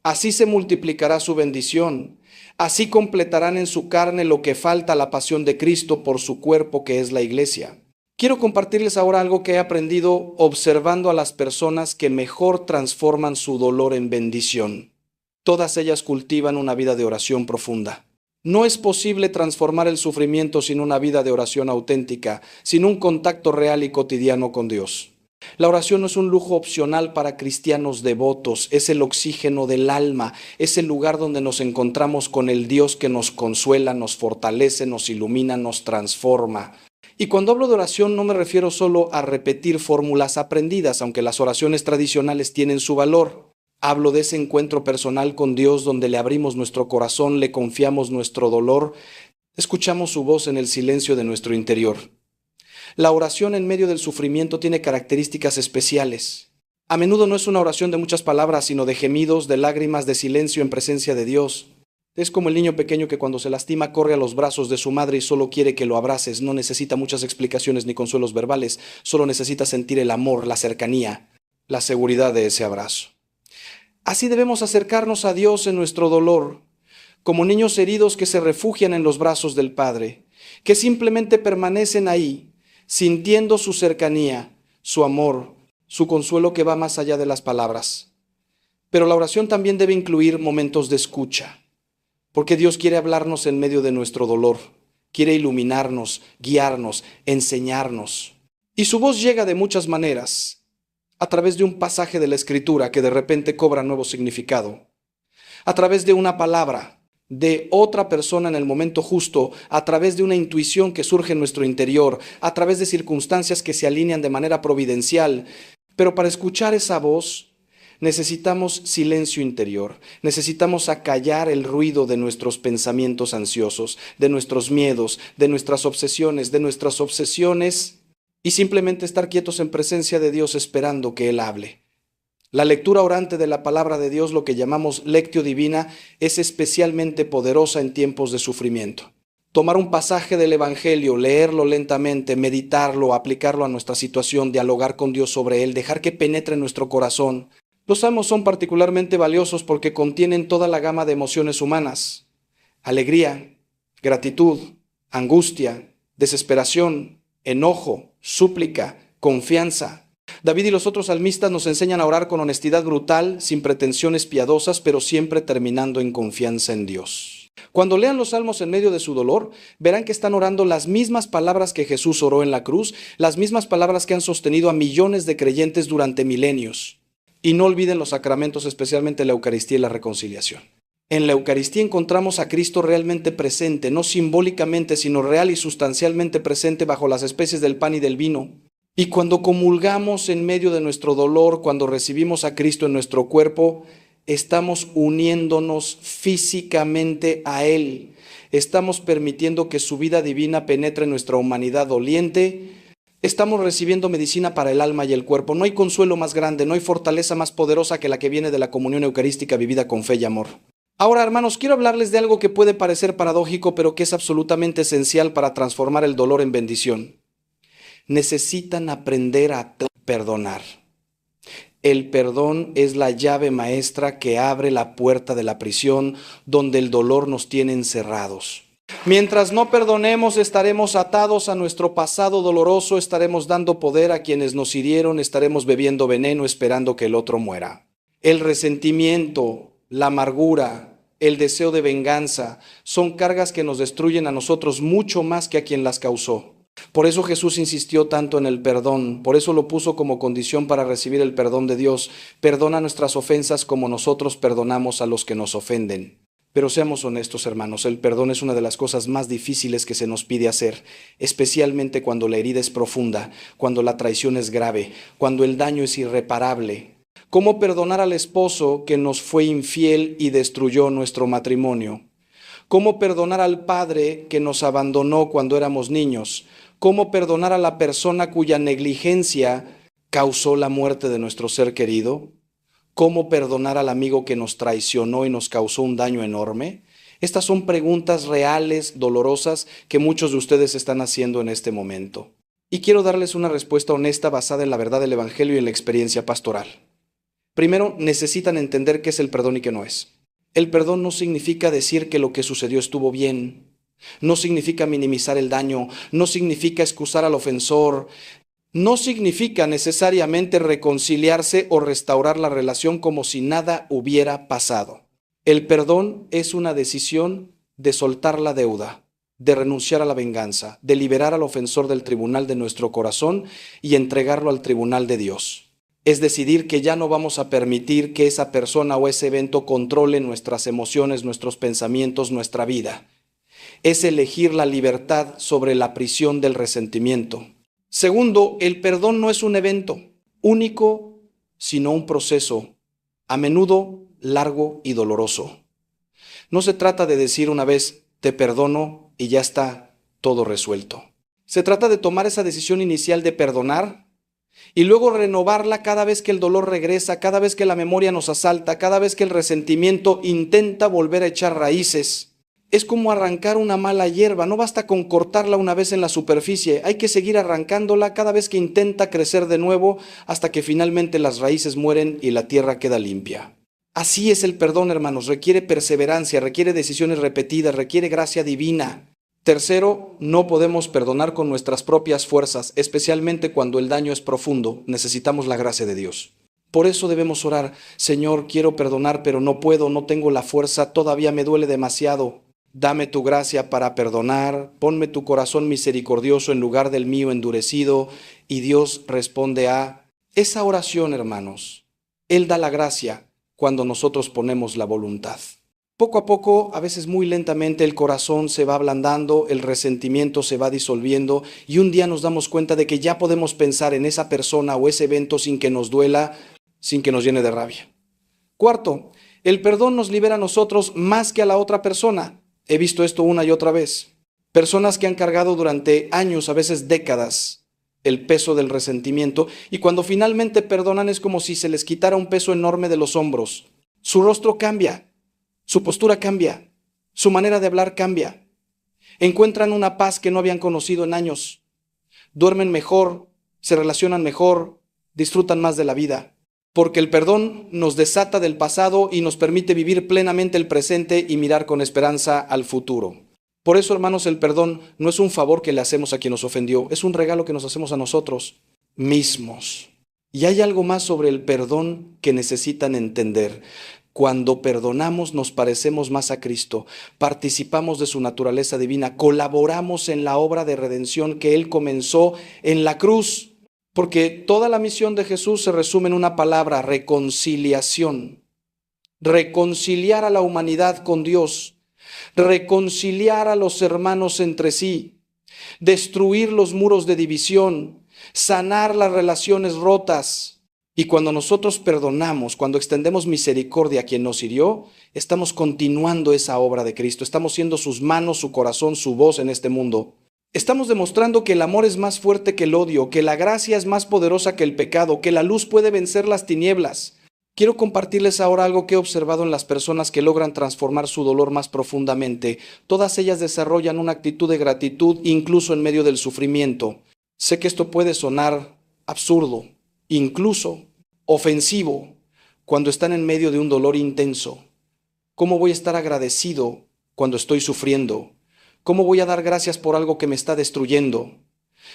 Así se multiplicará su bendición. Así completarán en su carne lo que falta a la pasión de Cristo por su cuerpo que es la iglesia. Quiero compartirles ahora algo que he aprendido observando a las personas que mejor transforman su dolor en bendición. Todas ellas cultivan una vida de oración profunda. No es posible transformar el sufrimiento sin una vida de oración auténtica, sin un contacto real y cotidiano con Dios. La oración no es un lujo opcional para cristianos devotos, es el oxígeno del alma, es el lugar donde nos encontramos con el Dios que nos consuela, nos fortalece, nos ilumina, nos transforma. Y cuando hablo de oración no me refiero solo a repetir fórmulas aprendidas, aunque las oraciones tradicionales tienen su valor. Hablo de ese encuentro personal con Dios donde le abrimos nuestro corazón, le confiamos nuestro dolor, escuchamos su voz en el silencio de nuestro interior. La oración en medio del sufrimiento tiene características especiales. A menudo no es una oración de muchas palabras, sino de gemidos, de lágrimas, de silencio en presencia de Dios. Es como el niño pequeño que cuando se lastima corre a los brazos de su madre y solo quiere que lo abraces. No necesita muchas explicaciones ni consuelos verbales, solo necesita sentir el amor, la cercanía, la seguridad de ese abrazo. Así debemos acercarnos a Dios en nuestro dolor, como niños heridos que se refugian en los brazos del Padre, que simplemente permanecen ahí, sintiendo su cercanía, su amor, su consuelo que va más allá de las palabras. Pero la oración también debe incluir momentos de escucha, porque Dios quiere hablarnos en medio de nuestro dolor, quiere iluminarnos, guiarnos, enseñarnos. Y su voz llega de muchas maneras, a través de un pasaje de la Escritura que de repente cobra nuevo significado, a través de una palabra de otra persona en el momento justo, a través de una intuición que surge en nuestro interior, a través de circunstancias que se alinean de manera providencial. Pero para escuchar esa voz necesitamos silencio interior, necesitamos acallar el ruido de nuestros pensamientos ansiosos, de nuestros miedos, de nuestras obsesiones, y simplemente estar quietos en presencia de Dios esperando que Él hable. La lectura orante de la palabra de Dios, lo que llamamos lectio divina, es especialmente poderosa en tiempos de sufrimiento. Tomar un pasaje del Evangelio, leerlo lentamente, meditarlo, aplicarlo a nuestra situación, dialogar con Dios sobre él, dejar que penetre en nuestro corazón. Los salmos son particularmente valiosos porque contienen toda la gama de emociones humanas: alegría, gratitud, angustia, desesperación, enojo, súplica, confianza. David y los otros salmistas nos enseñan a orar con honestidad brutal, sin pretensiones piadosas, pero siempre terminando en confianza en Dios. Cuando lean los salmos en medio de su dolor, verán que están orando las mismas palabras que Jesús oró en la cruz, las mismas palabras que han sostenido a millones de creyentes durante milenios. Y no olviden los sacramentos, especialmente la Eucaristía y la reconciliación. En la Eucaristía encontramos a Cristo realmente presente, no simbólicamente, sino real y sustancialmente presente bajo las especies del pan y del vino. Y cuando comulgamos en medio de nuestro dolor, cuando recibimos a Cristo en nuestro cuerpo, estamos uniéndonos físicamente a Él. Estamos permitiendo que su vida divina penetre en nuestra humanidad doliente. Estamos recibiendo medicina para el alma y el cuerpo. No hay consuelo más grande, no hay fortaleza más poderosa que la que viene de la comunión eucarística vivida con fe y amor. Ahora, hermanos, quiero hablarles de algo que puede parecer paradójico, pero que es absolutamente esencial para transformar el dolor en bendición. Necesitan aprender a perdonar. El perdón es la llave maestra que abre la puerta de la prisión donde el dolor nos tiene encerrados. Mientras no perdonemos, estaremos atados a nuestro pasado doloroso, estaremos dando poder a quienes nos hirieron, estaremos bebiendo veneno esperando que el otro muera. El resentimiento, la amargura, el deseo de venganza son cargas que nos destruyen a nosotros mucho más que a quien las causó. Por eso Jesús insistió tanto en el perdón, por eso lo puso como condición para recibir el perdón de Dios. Perdona nuestras ofensas como nosotros perdonamos a los que nos ofenden. Pero seamos honestos, hermanos, el perdón es una de las cosas más difíciles que se nos pide hacer, especialmente cuando la herida es profunda, cuando la traición es grave, cuando el daño es irreparable. ¿Cómo perdonar al esposo que nos fue infiel y destruyó nuestro matrimonio? ¿Cómo perdonar al padre que nos abandonó cuando éramos niños? ¿Cómo perdonar a la persona cuya negligencia causó la muerte de nuestro ser querido? ¿Cómo perdonar al amigo que nos traicionó y nos causó un daño enorme? Estas son preguntas reales, dolorosas, que muchos de ustedes están haciendo en este momento. Y quiero darles una respuesta honesta basada en la verdad del Evangelio y en la experiencia pastoral. Primero, necesitan entender qué es el perdón y qué no es. El perdón no significa decir que lo que sucedió estuvo bien. No significa minimizar el daño. No significa excusar al ofensor. No significa necesariamente reconciliarse o restaurar la relación como si nada hubiera pasado. El perdón es una decisión de soltar la deuda, de renunciar a la venganza, de liberar al ofensor del tribunal de nuestro corazón y entregarlo al tribunal de Dios. Es decidir que ya no vamos a permitir que esa persona o ese evento controle nuestras emociones, nuestros pensamientos, nuestra vida. es elegir la libertad sobre la prisión del resentimiento. Segundo, el perdón no es un evento único, sino un proceso, a menudo largo y doloroso. No se trata de decir una vez, te perdono y ya está todo resuelto. Se trata de tomar esa decisión inicial de perdonar y luego renovarla cada vez que el dolor regresa, cada vez que la memoria nos asalta, cada vez que el resentimiento intenta volver a echar raíces. Es como arrancar una mala hierba, no basta con cortarla una vez en la superficie, hay que seguir arrancándola cada vez que intenta crecer de nuevo hasta que finalmente las raíces mueren y la tierra queda limpia. Así es el perdón, hermanos, requiere perseverancia, requiere decisiones repetidas, requiere gracia divina. Tercero, no podemos perdonar con nuestras propias fuerzas, especialmente cuando el daño es profundo, necesitamos la gracia de Dios. Por eso debemos orar, Señor, quiero perdonar, pero no puedo, no tengo la fuerza, todavía me duele demasiado. Dame tu gracia para perdonar, ponme tu corazón misericordioso en lugar del mío endurecido. Y Dios responde a esa oración, hermanos. Él da la gracia cuando nosotros ponemos la voluntad. Poco a poco, a veces muy lentamente, el corazón se va ablandando, el resentimiento se va disolviendo y un día nos damos cuenta de que ya podemos pensar en esa persona o ese evento sin que nos duela, sin que nos llene de rabia. Cuarto, el perdón nos libera a nosotros más que a la otra persona. He visto esto una y otra vez. Personas que han cargado durante años, a veces décadas, el peso del resentimiento y cuando finalmente perdonan es como si se les quitara un peso enorme de los hombros. Su rostro cambia, su postura cambia, su manera de hablar cambia. Encuentran una paz que no habían conocido en años. Duermen mejor, se relacionan mejor, disfrutan más de la vida. Porque el perdón nos desata del pasado y nos permite vivir plenamente el presente y mirar con esperanza al futuro. Por eso, hermanos, el perdón no es un favor que le hacemos a quien nos ofendió, es un regalo que nos hacemos a nosotros mismos. Y hay algo más sobre el perdón que necesitan entender. Cuando perdonamos nos parecemos más a Cristo, participamos de su naturaleza divina, colaboramos en la obra de redención que Él comenzó en la cruz. Porque toda la misión de Jesús se resume en una palabra, reconciliación. Reconciliar a la humanidad con Dios, reconciliar a los hermanos entre sí, destruir los muros de división, sanar las relaciones rotas. Y cuando nosotros perdonamos, cuando extendemos misericordia a quien nos hirió, estamos continuando esa obra de Cristo, estamos siendo sus manos, su corazón, su voz en este mundo. Estamos demostrando que el amor es más fuerte que el odio, que la gracia es más poderosa que el pecado, que la luz puede vencer las tinieblas. Quiero compartirles ahora algo que he observado en las personas que logran transformar su dolor más profundamente. Todas ellas desarrollan una actitud de gratitud incluso en medio del sufrimiento. Sé que esto puede sonar absurdo, incluso ofensivo, cuando están en medio de un dolor intenso. ¿Cómo voy a estar agradecido cuando estoy sufriendo? ¿Cómo voy a dar gracias por algo que me está destruyendo?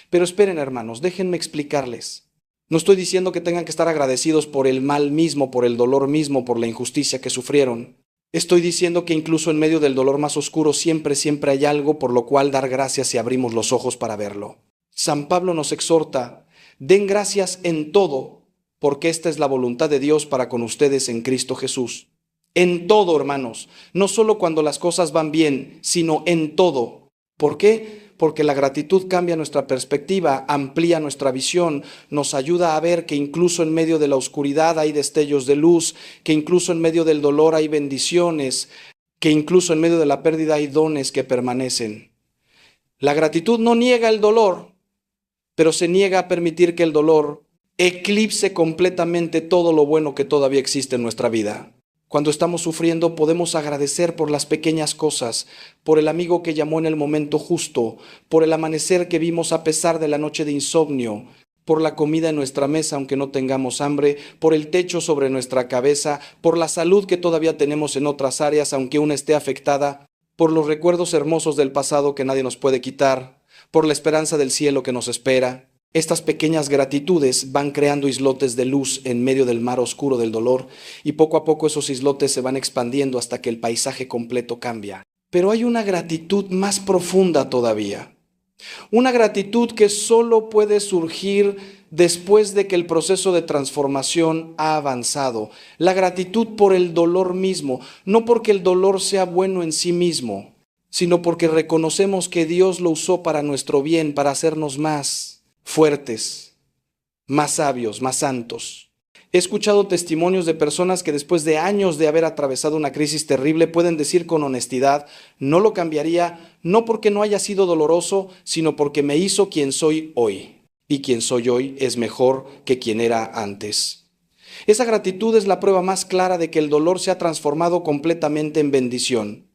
Pero esperen, hermanos, déjenme explicarles. No estoy diciendo que tengan que estar agradecidos por el mal mismo, por el dolor mismo, por la injusticia que sufrieron. Estoy diciendo que incluso en medio del dolor más oscuro siempre hay algo por lo cual dar gracias si abrimos los ojos para verlo. San Pablo nos exhorta, den gracias en todo, porque esta es la voluntad de Dios para con ustedes en Cristo Jesús. En todo, hermanos, no solo cuando las cosas van bien, sino en todo. ¿Por qué? Porque la gratitud cambia nuestra perspectiva, amplía nuestra visión, nos ayuda a ver que incluso en medio de la oscuridad hay destellos de luz, que incluso en medio del dolor hay bendiciones, que incluso en medio de la pérdida hay dones que permanecen. La gratitud no niega el dolor, pero se niega a permitir que el dolor eclipse completamente todo lo bueno que todavía existe en nuestra vida. Cuando estamos sufriendo podemos agradecer por las pequeñas cosas, por el amigo que llamó en el momento justo, por el amanecer que vimos a pesar de la noche de insomnio, por la comida en nuestra mesa aunque no tengamos hambre, por el techo sobre nuestra cabeza, por la salud que todavía tenemos en otras áreas aunque una esté afectada, por los recuerdos hermosos del pasado que nadie nos puede quitar, por la esperanza del cielo que nos espera. Estas pequeñas gratitudes van creando islotes de luz en medio del mar oscuro del dolor y poco a poco esos islotes se van expandiendo hasta que el paisaje completo cambia. Pero hay una gratitud más profunda todavía. Una gratitud que solo puede surgir después de que el proceso de transformación ha avanzado. La gratitud por el dolor mismo, no porque el dolor sea bueno en sí mismo, sino porque reconocemos que Dios lo usó para nuestro bien, para hacernos más fuertes, más sabios, más santos. He escuchado testimonios de personas que después de años de haber atravesado una crisis terrible pueden decir con honestidad, no lo cambiaría, no porque no haya sido doloroso, sino porque me hizo quien soy hoy. Y quien soy hoy es mejor que quien era antes. Esa gratitud es la prueba más clara de que el dolor se ha transformado completamente en bendición.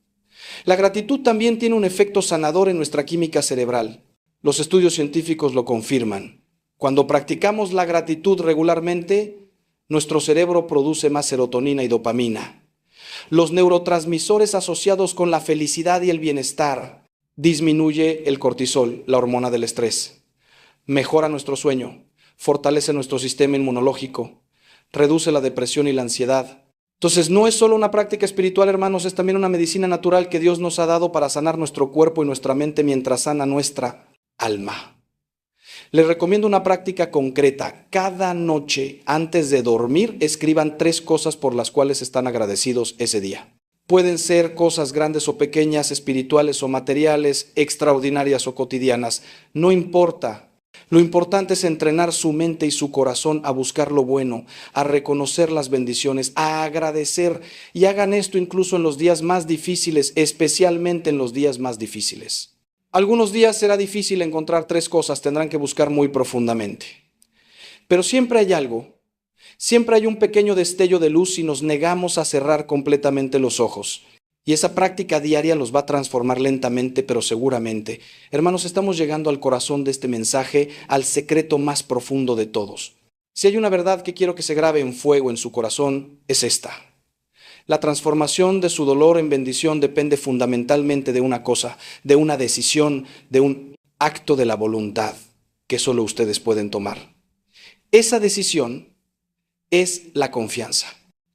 La gratitud también tiene un efecto sanador en nuestra química cerebral. Los estudios científicos lo confirman. Cuando practicamos la gratitud regularmente, nuestro cerebro produce más serotonina y dopamina. Los neurotransmisores asociados con la felicidad y el bienestar disminuye el cortisol, la hormona del estrés. Mejora nuestro sueño, fortalece nuestro sistema inmunológico, reduce la depresión y la ansiedad. Entonces no es solo una práctica espiritual, hermanos, es también una medicina natural que Dios nos ha dado para sanar nuestro cuerpo y nuestra mente mientras sana nuestra alma. Les recomiendo una práctica concreta. Cada noche, antes de dormir, escriban 3 cosas por las cuales están agradecidos ese día. Pueden ser cosas grandes o pequeñas, espirituales o materiales, extraordinarias o cotidianas. No importa. Lo importante es entrenar su mente y su corazón a buscar lo bueno, a reconocer las bendiciones, a agradecer. Y hagan esto incluso en los días más difíciles, especialmente en los días más difíciles. Algunos días será difícil encontrar 3 cosas, tendrán que buscar muy profundamente. Pero siempre hay algo, siempre hay un pequeño destello de luz si nos negamos a cerrar completamente los ojos. Y esa práctica diaria los va a transformar lentamente, pero seguramente. Hermanos, estamos llegando al corazón de este mensaje, al secreto más profundo de todos. Si hay una verdad que quiero que se grabe en fuego en su corazón, es esta. La transformación de su dolor en bendición depende fundamentalmente de una cosa, de una decisión, de un acto de la voluntad que solo ustedes pueden tomar. Esa decisión es la confianza.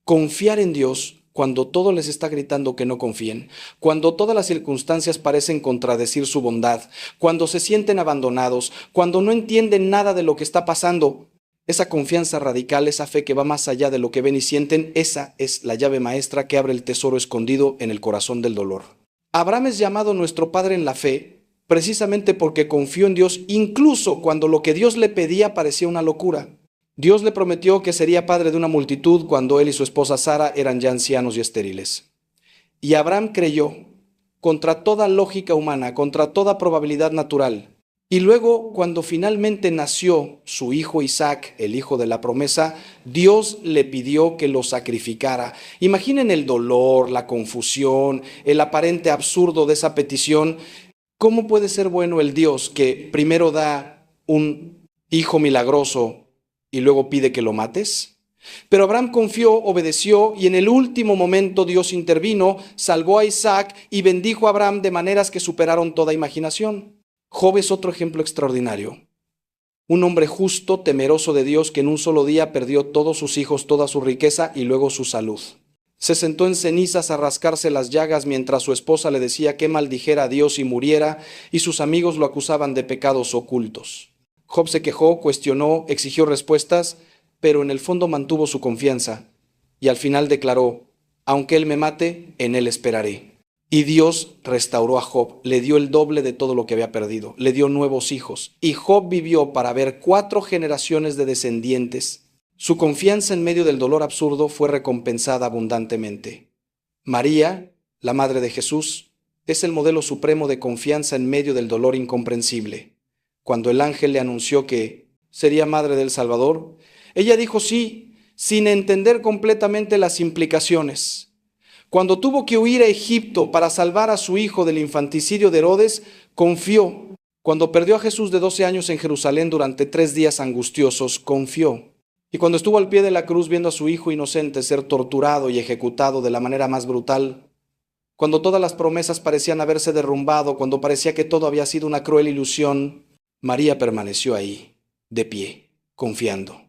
Confiar en Dios cuando todo les está gritando que no confíen, cuando todas las circunstancias parecen contradecir su bondad, cuando se sienten abandonados, cuando no entienden nada de lo que está pasando. Esa confianza radical, esa fe que va más allá de lo que ven y sienten, esa es la llave maestra que abre el tesoro escondido en el corazón del dolor. Abraham es llamado nuestro padre en la fe precisamente porque confió en Dios incluso cuando lo que Dios le pedía parecía una locura. Dios le prometió que sería padre de una multitud cuando él y su esposa Sara eran ya ancianos y estériles. Y Abraham creyó, contra toda lógica humana, contra toda probabilidad natural. Y luego, cuando finalmente nació su hijo Isaac, el hijo de la promesa, Dios le pidió que lo sacrificara. Imaginen el dolor, la confusión, el aparente absurdo de esa petición. ¿Cómo puede ser bueno el Dios que primero da un hijo milagroso y luego pide que lo mates? Pero Abraham confió, obedeció y en el último momento Dios intervino, salvó a Isaac y bendijo a Abraham de maneras que superaron toda imaginación. Job es otro ejemplo extraordinario. Un hombre justo, temeroso de Dios, que en un solo día perdió todos sus hijos, toda su riqueza y luego su salud. Se sentó en cenizas a rascarse las llagas mientras su esposa le decía que maldijera a Dios y muriera, y sus amigos lo acusaban de pecados ocultos. Job se quejó, cuestionó, exigió respuestas, pero en el fondo mantuvo su confianza y al final declaró, aunque él me mate, en él esperaré. Y Dios restauró a Job, le dio el doble de todo lo que había perdido, le dio nuevos hijos. Y Job vivió para ver 4 generaciones de descendientes. Su confianza en medio del dolor absurdo fue recompensada abundantemente. María, la madre de Jesús, es el modelo supremo de confianza en medio del dolor incomprensible. Cuando el ángel le anunció que sería madre del Salvador, ella dijo sí, sin entender completamente las implicaciones. Cuando tuvo que huir a Egipto para salvar a su hijo del infanticidio de Herodes, confió. Cuando perdió a Jesús de 12 años en Jerusalén durante 3 días angustiosos, confió. Y cuando estuvo al pie de la cruz viendo a su hijo inocente ser torturado y ejecutado de la manera más brutal, cuando todas las promesas parecían haberse derrumbado, cuando parecía que todo había sido una cruel ilusión, María permaneció ahí, de pie, confiando.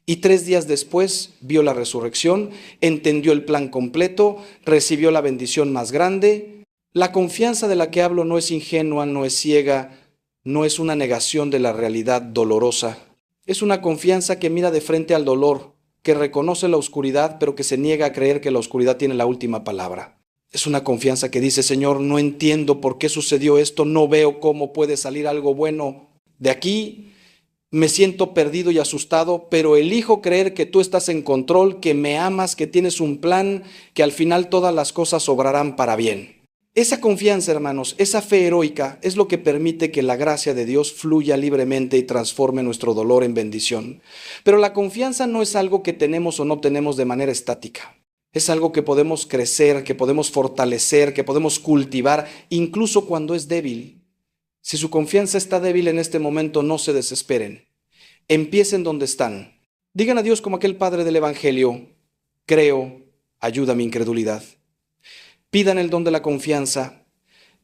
Y 3 días después vio la resurrección, entendió el plan completo, recibió la bendición más grande. La confianza de la que hablo no es ingenua, no es ciega, no es una negación de la realidad dolorosa. Es una confianza que mira de frente al dolor, que reconoce la oscuridad, pero que se niega a creer que la oscuridad tiene la última palabra. Es una confianza que dice, Señor, no entiendo por qué sucedió esto, no veo cómo puede salir algo bueno de aquí. Me siento perdido y asustado, pero elijo creer que tú estás en control, que me amas, que tienes un plan, que al final todas las cosas obrarán para bien. Esa confianza, hermanos, esa fe heroica es lo que permite que la gracia de Dios fluya libremente y transforme nuestro dolor en bendición. Pero la confianza no es algo que tenemos o no tenemos de manera estática. Es algo que podemos crecer, que podemos fortalecer, que podemos cultivar, incluso cuando es débil. Si su confianza está débil en este momento, no se desesperen. Empiecen donde están. Digan a Dios como aquel padre del Evangelio, creo, ayuda a mi incredulidad. Pidan el don de la confianza,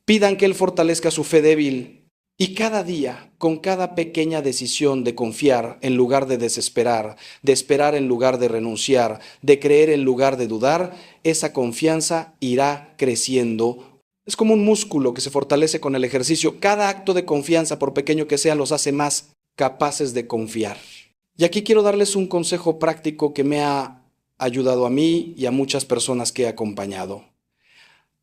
pidan que Él fortalezca su fe débil y cada día, con cada pequeña decisión de confiar en lugar de desesperar, de esperar en lugar de renunciar, de creer en lugar de dudar, esa confianza irá creciendo. Es como un músculo que se fortalece con el ejercicio. Cada acto de confianza, por pequeño que sea, los hace más capaces de confiar. Y aquí quiero darles un consejo práctico que me ha ayudado a mí y a muchas personas que he acompañado.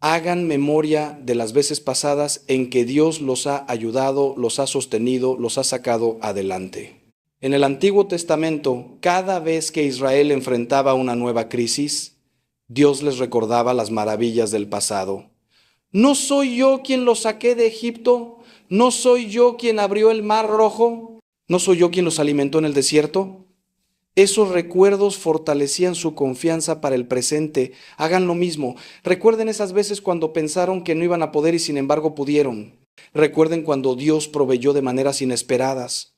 Hagan memoria de las veces pasadas en que Dios los ha ayudado, los ha sostenido, los ha sacado adelante. En el Antiguo Testamento, cada vez que Israel enfrentaba una nueva crisis, Dios les recordaba las maravillas del pasado. ¿No soy yo quien los saqué de Egipto? ¿No soy yo quien abrió el mar rojo? ¿No soy yo quien los alimentó en el desierto? Esos recuerdos fortalecían su confianza para el presente. Hagan lo mismo. Recuerden esas veces cuando pensaron que no iban a poder y sin embargo pudieron. Recuerden cuando Dios proveyó de maneras inesperadas.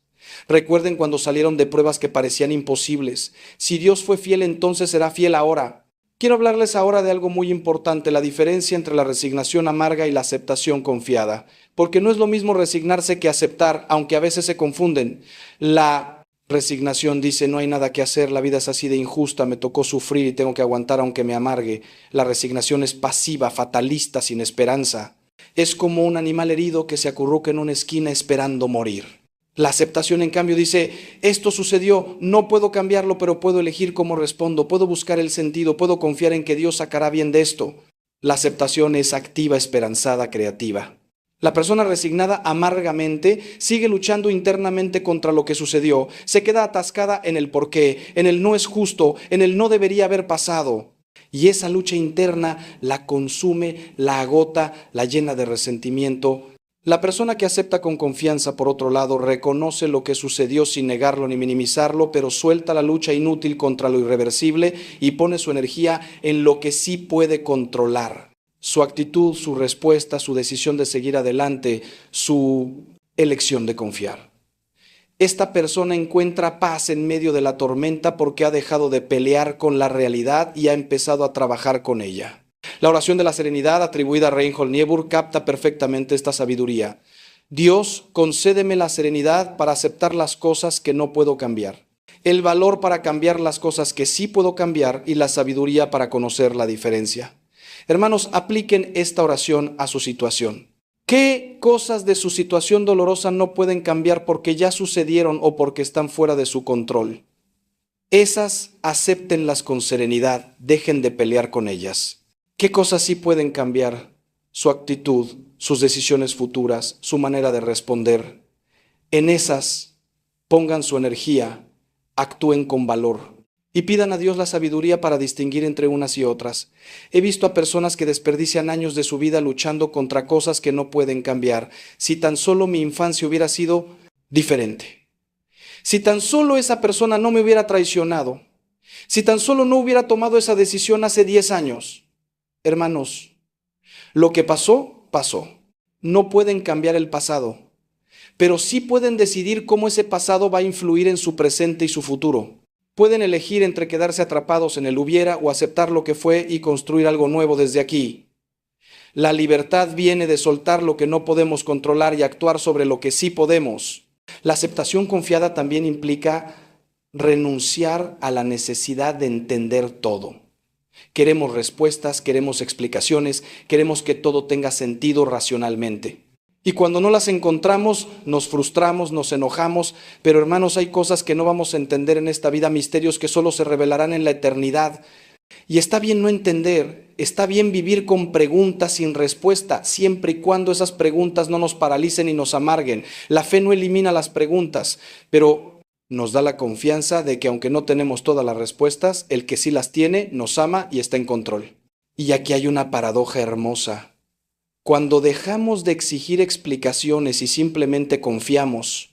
Recuerden cuando salieron de pruebas que parecían imposibles. Si Dios fue fiel, entonces será fiel ahora. Quiero hablarles ahora de algo muy importante, la diferencia entre la resignación amarga y la aceptación confiada. Porque no es lo mismo resignarse que aceptar, aunque a veces se confunden. La resignación dice, no hay nada que hacer, la vida es así de injusta, me tocó sufrir y tengo que aguantar aunque me amargue. La resignación es pasiva, fatalista, sin esperanza. Es como un animal herido que se acurruca en una esquina esperando morir. La aceptación, en cambio, dice, esto sucedió, no puedo cambiarlo, pero puedo elegir cómo respondo, puedo buscar el sentido, puedo confiar en que Dios sacará bien de esto. La aceptación es activa, esperanzada, creativa. La persona resignada amargamente sigue luchando internamente contra lo que sucedió, se queda atascada en el porqué, en el no es justo, en el no debería haber pasado. Y esa lucha interna la consume, la agota, la llena de resentimiento. La persona que acepta con confianza, por otro lado, reconoce lo que sucedió sin negarlo ni minimizarlo, pero suelta la lucha inútil contra lo irreversible y pone su energía en lo que sí puede controlar. Su actitud, su respuesta, su decisión de seguir adelante, su elección de confiar. Esta persona encuentra paz en medio de la tormenta porque ha dejado de pelear con la realidad y ha empezado a trabajar con ella. La oración de la serenidad atribuida a Reinhold Niebuhr capta perfectamente esta sabiduría. Dios, concédeme la serenidad para aceptar las cosas que no puedo cambiar, el valor para cambiar las cosas que sí puedo cambiar y la sabiduría para conocer la diferencia. Hermanos, apliquen esta oración a su situación. ¿Qué cosas de su situación dolorosa no pueden cambiar porque ya sucedieron o porque están fuera de su control? Esas acéptenlas con serenidad, dejen de pelear con ellas. ¿Qué cosas sí pueden cambiar? Su actitud, sus decisiones futuras, su manera de responder. En esas pongan su energía, actúen con valor. Y pidan a Dios la sabiduría para distinguir entre unas y otras. He visto a personas que desperdician años de su vida luchando contra cosas que no pueden cambiar. Si tan solo mi infancia hubiera sido diferente. Si tan solo esa persona no me hubiera traicionado. Si tan solo no hubiera tomado esa decisión hace 10 años. Hermanos, lo que pasó, pasó. No pueden cambiar el pasado. Pero sí pueden decidir cómo ese pasado va a influir en su presente y su futuro. Pueden elegir entre quedarse atrapados en el hubiera o aceptar lo que fue y construir algo nuevo desde aquí. La libertad viene de soltar lo que no podemos controlar y actuar sobre lo que sí podemos. La aceptación confiada también implica renunciar a la necesidad de entender todo. Queremos respuestas, queremos explicaciones, queremos que todo tenga sentido racionalmente. Y cuando no las encontramos, nos frustramos, nos enojamos, pero hermanos, hay cosas que no vamos a entender en esta vida, misterios que solo se revelarán en la eternidad. Y está bien no entender, está bien vivir con preguntas sin respuesta, siempre y cuando esas preguntas no nos paralicen y nos amarguen. La fe no elimina las preguntas, pero nos da la confianza de que aunque no tenemos todas las respuestas, el que sí las tiene nos ama y está en control. Y aquí hay una paradoja hermosa. Cuando dejamos de exigir explicaciones y simplemente confiamos,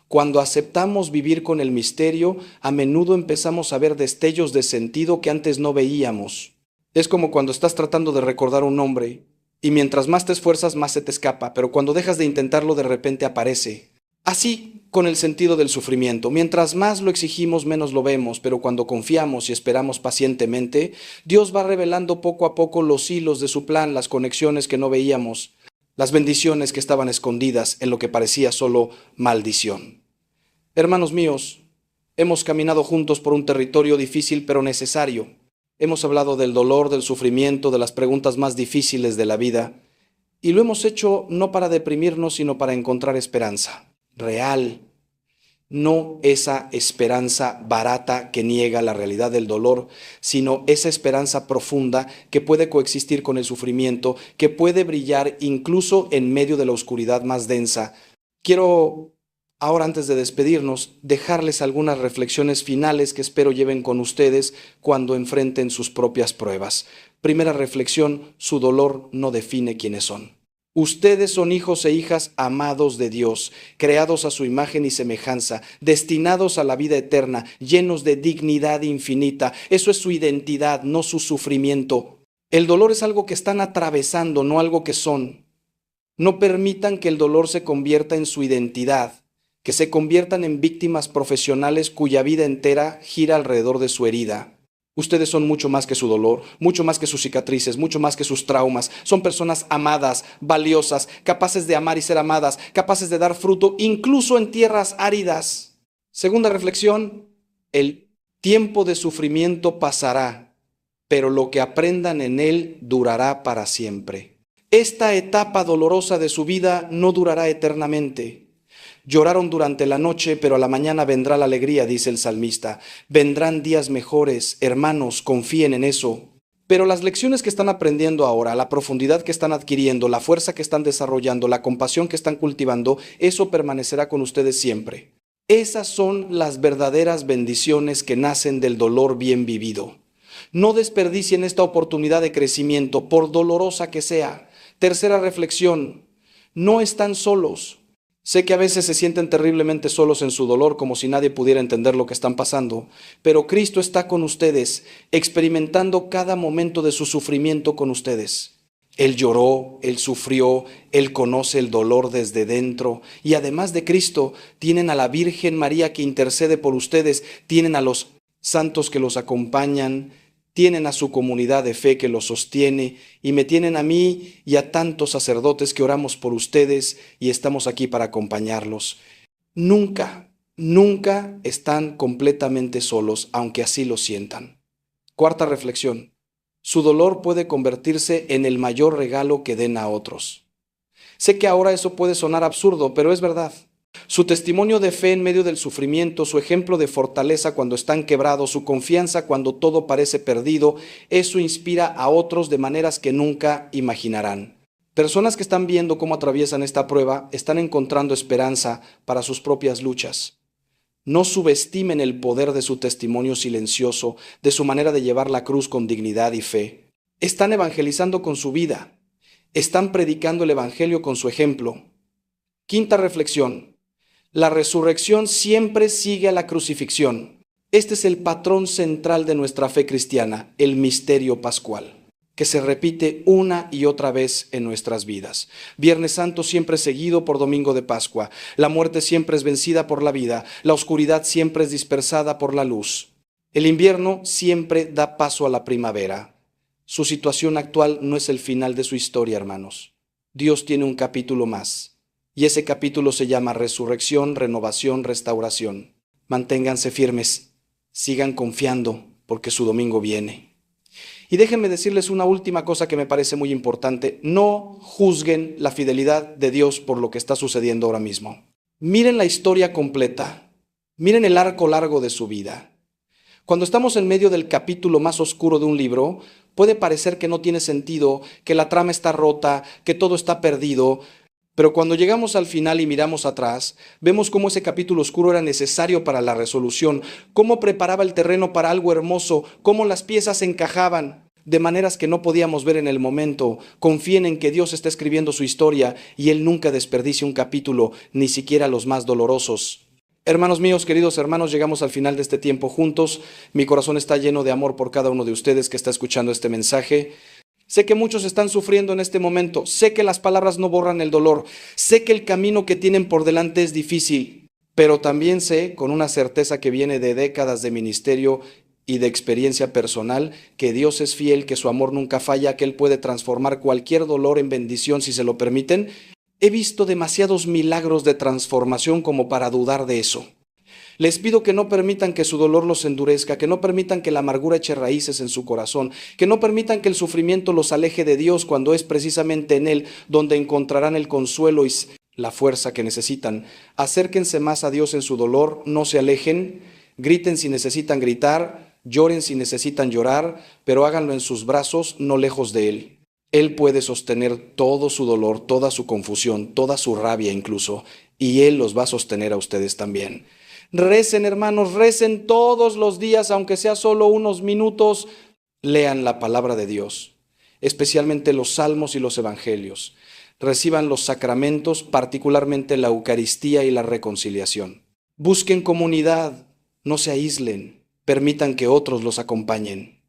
cuando aceptamos vivir con el misterio, a menudo empezamos a ver destellos de sentido que antes no veíamos. Es como cuando estás tratando de recordar un nombre y mientras más te esfuerzas, más se te escapa, pero cuando dejas de intentarlo, de repente aparece. Así con el sentido del sufrimiento. Mientras más lo exigimos, menos lo vemos, pero cuando confiamos y esperamos pacientemente, Dios va revelando poco a poco los hilos de su plan, las conexiones que no veíamos, las bendiciones que estaban escondidas en lo que parecía solo maldición. Hermanos míos, hemos caminado juntos por un territorio difícil pero necesario. Hemos hablado del dolor, del sufrimiento, de las preguntas más difíciles de la vida, y lo hemos hecho no para deprimirnos, sino para encontrar esperanza real, no esa esperanza barata que niega la realidad del dolor, sino esa esperanza profunda que puede coexistir con el sufrimiento, que puede brillar incluso en medio de la oscuridad más densa. Quiero, ahora antes de despedirnos, dejarles algunas reflexiones finales que espero lleven con ustedes cuando enfrenten sus propias pruebas. Primera reflexión: su dolor no define quiénes son. Ustedes son hijos e hijas amados de Dios, creados a su imagen y semejanza, destinados a la vida eterna, llenos de dignidad infinita. Eso es su identidad, no su sufrimiento. El dolor es algo que están atravesando, no algo que son. No permitan que el dolor se convierta en su identidad, que se conviertan en víctimas profesionales cuya vida entera gira alrededor de su herida. Ustedes son mucho más que su dolor, mucho más que sus cicatrices, mucho más que sus traumas. Son personas amadas, valiosas, capaces de amar y ser amadas, capaces de dar fruto incluso en tierras áridas. Segunda reflexión: el tiempo de sufrimiento pasará, pero lo que aprendan en él durará para siempre. Esta etapa dolorosa de su vida no durará eternamente. Lloraron durante la noche, pero a la mañana vendrá la alegría, dice el salmista. Vendrán días mejores, hermanos, confíen en eso. Pero las lecciones que están aprendiendo ahora, la profundidad que están adquiriendo, la fuerza que están desarrollando, la compasión que están cultivando, eso permanecerá con ustedes siempre. Esas son las verdaderas bendiciones que nacen del dolor bien vivido. No desperdicien esta oportunidad de crecimiento, por dolorosa que sea. Tercera reflexión: no están solos. Sé que a veces se sienten terriblemente solos en su dolor, como si nadie pudiera entender lo que están pasando, pero Cristo está con ustedes, experimentando cada momento de su sufrimiento con ustedes. Él lloró, Él sufrió, Él conoce el dolor desde dentro, y además de Cristo, tienen a la Virgen María que intercede por ustedes, tienen a los santos que los acompañan, tienen a su comunidad de fe que los sostiene, y me tienen a mí y a tantos sacerdotes que oramos por ustedes y estamos aquí para acompañarlos. Nunca, nunca están completamente solos, aunque así lo sientan. Cuarta reflexión: su dolor puede convertirse en el mayor regalo que den a otros. Sé que ahora eso puede sonar absurdo, pero es verdad. Su testimonio de fe en medio del sufrimiento, su ejemplo de fortaleza cuando están quebrados, su confianza cuando todo parece perdido, eso inspira a otros de maneras que nunca imaginarán. Personas que están viendo cómo atraviesan esta prueba están encontrando esperanza para sus propias luchas. No subestimen el poder de su testimonio silencioso, de su manera de llevar la cruz con dignidad y fe. Están evangelizando con su vida. Están predicando el evangelio con su ejemplo. Quinta reflexión: la resurrección siempre sigue a la crucifixión. Este es el patrón central de nuestra fe cristiana, el misterio pascual, que se repite una y otra vez en nuestras vidas. Viernes Santo siempre es seguido por Domingo de Pascua. La muerte siempre es vencida por la vida. La oscuridad siempre es dispersada por la luz. El invierno siempre da paso a la primavera. Su situación actual no es el final de su historia, hermanos. Dios tiene un capítulo más. Y ese capítulo se llama resurrección, renovación, restauración. Manténganse firmes, sigan confiando, porque su domingo viene. Y déjenme decirles una última cosa que me parece muy importante. No juzguen la fidelidad de Dios por lo que está sucediendo ahora mismo. Miren la historia completa. Miren el arco largo de su vida. Cuando estamos en medio del capítulo más oscuro de un libro, puede parecer que no tiene sentido, que la trama está rota, que todo está perdido, pero cuando llegamos al final y miramos atrás, vemos cómo ese capítulo oscuro era necesario para la resolución, cómo preparaba el terreno para algo hermoso, cómo las piezas encajaban de maneras que no podíamos ver en el momento. Confíen en que Dios está escribiendo su historia y Él nunca desperdicia un capítulo, ni siquiera los más dolorosos. Hermanos míos, queridos hermanos, llegamos al final de este tiempo juntos. Mi corazón está lleno de amor por cada uno de ustedes que está escuchando este mensaje. Sé que muchos están sufriendo en este momento. Sé que las palabras no borran el dolor. Sé que el camino que tienen por delante es difícil. Pero también sé, con una certeza que viene de décadas de ministerio y de experiencia personal, que Dios es fiel, que su amor nunca falla, que Él puede transformar cualquier dolor en bendición si se lo permiten. He visto demasiados milagros de transformación como para dudar de eso. Les pido que no permitan que su dolor los endurezca, que no permitan que la amargura eche raíces en su corazón, que no permitan que el sufrimiento los aleje de Dios cuando es precisamente en Él donde encontrarán el consuelo y la fuerza que necesitan. Acérquense más a Dios en su dolor, no se alejen, griten si necesitan gritar, lloren si necesitan llorar, pero háganlo en sus brazos, no lejos de Él. Él puede sostener todo su dolor, toda su confusión, toda su rabia incluso, y Él los va a sostener a ustedes también. Recen, hermanos, recen todos los días, aunque sea solo unos minutos, lean la palabra de Dios, especialmente los salmos y los evangelios. Reciban los sacramentos, particularmente la Eucaristía y la reconciliación. Busquen comunidad, no se aíslen, permitan que otros los acompañen.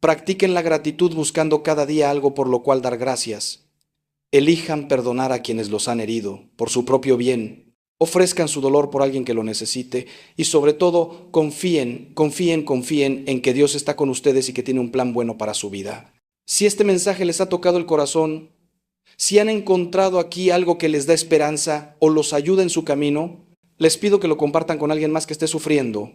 Practiquen la gratitud buscando cada día algo por lo cual dar gracias. Elijan perdonar a quienes los han herido, por su propio bien. Ofrezcan su dolor por alguien que lo necesite y sobre todo confíen en que Dios está con ustedes y que tiene un plan bueno para su vida. Si este mensaje les ha tocado el corazón, si han encontrado aquí algo que les da esperanza o los ayuda en su camino, les pido que lo compartan con alguien más que esté sufriendo.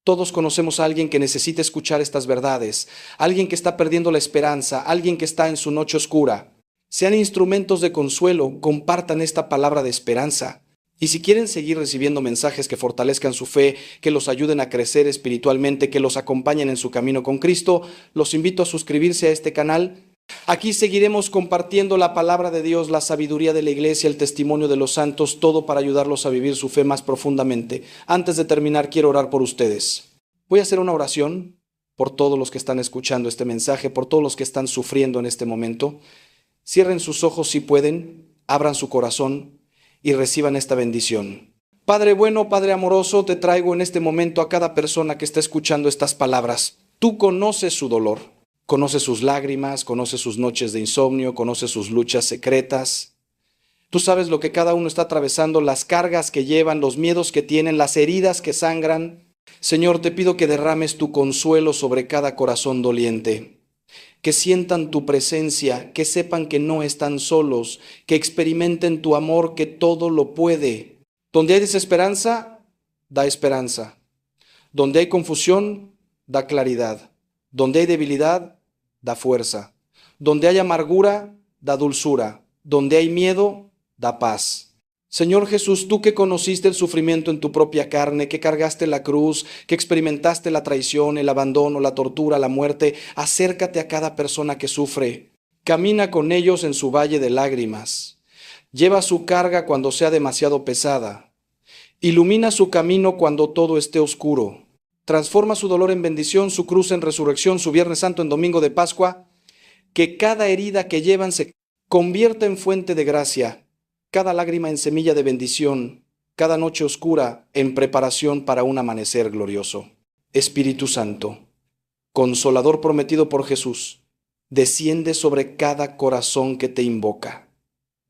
Todos conocemos a alguien que necesita escuchar estas verdades, alguien que está perdiendo la esperanza, alguien que está en su noche oscura. Sean instrumentos de consuelo, compartan esta palabra de esperanza. Y si quieren seguir recibiendo mensajes que fortalezcan su fe, que los ayuden a crecer espiritualmente, que los acompañen en su camino con Cristo, los invito a suscribirse a este canal. Aquí seguiremos compartiendo la palabra de Dios, la sabiduría de la iglesia, el testimonio de los santos, todo para ayudarlos a vivir su fe más profundamente. Antes de terminar, quiero orar por ustedes. Voy a hacer una oración por todos los que están escuchando este mensaje, por todos los que están sufriendo en este momento. Cierren sus ojos si pueden, abran su corazón y reciban esta bendición. Padre bueno, Padre amoroso, te traigo en este momento a cada persona que está escuchando estas palabras. Tú conoces su dolor. Conoce sus lágrimas, conoce sus noches de insomnio, conoce sus luchas secretas. Tú sabes lo que cada uno está atravesando, las cargas que llevan, los miedos que tienen, las heridas que sangran. Señor, te pido que derrames tu consuelo sobre cada corazón doliente. Que sientan tu presencia, que sepan que no están solos, que experimenten tu amor que todo lo puede. Donde hay desesperanza, da esperanza. Donde hay confusión, da claridad. Donde hay debilidad, da fuerza. Donde hay amargura, da dulzura. Donde hay miedo, da paz. Señor Jesús, tú que conociste el sufrimiento en tu propia carne, que cargaste la cruz, que experimentaste la traición, el abandono, la tortura, la muerte, acércate a cada persona que sufre. Camina con ellos en su valle de lágrimas. Lleva su carga cuando sea demasiado pesada. Ilumina su camino cuando todo esté oscuro. Transforma su dolor en bendición, su cruz en resurrección, su Viernes Santo en domingo de Pascua. Que cada herida que llevan se convierta en fuente de gracia, cada lágrima en semilla de bendición, cada noche oscura en preparación para un amanecer glorioso. Espíritu Santo, Consolador prometido por Jesús, desciende sobre cada corazón que te invoca.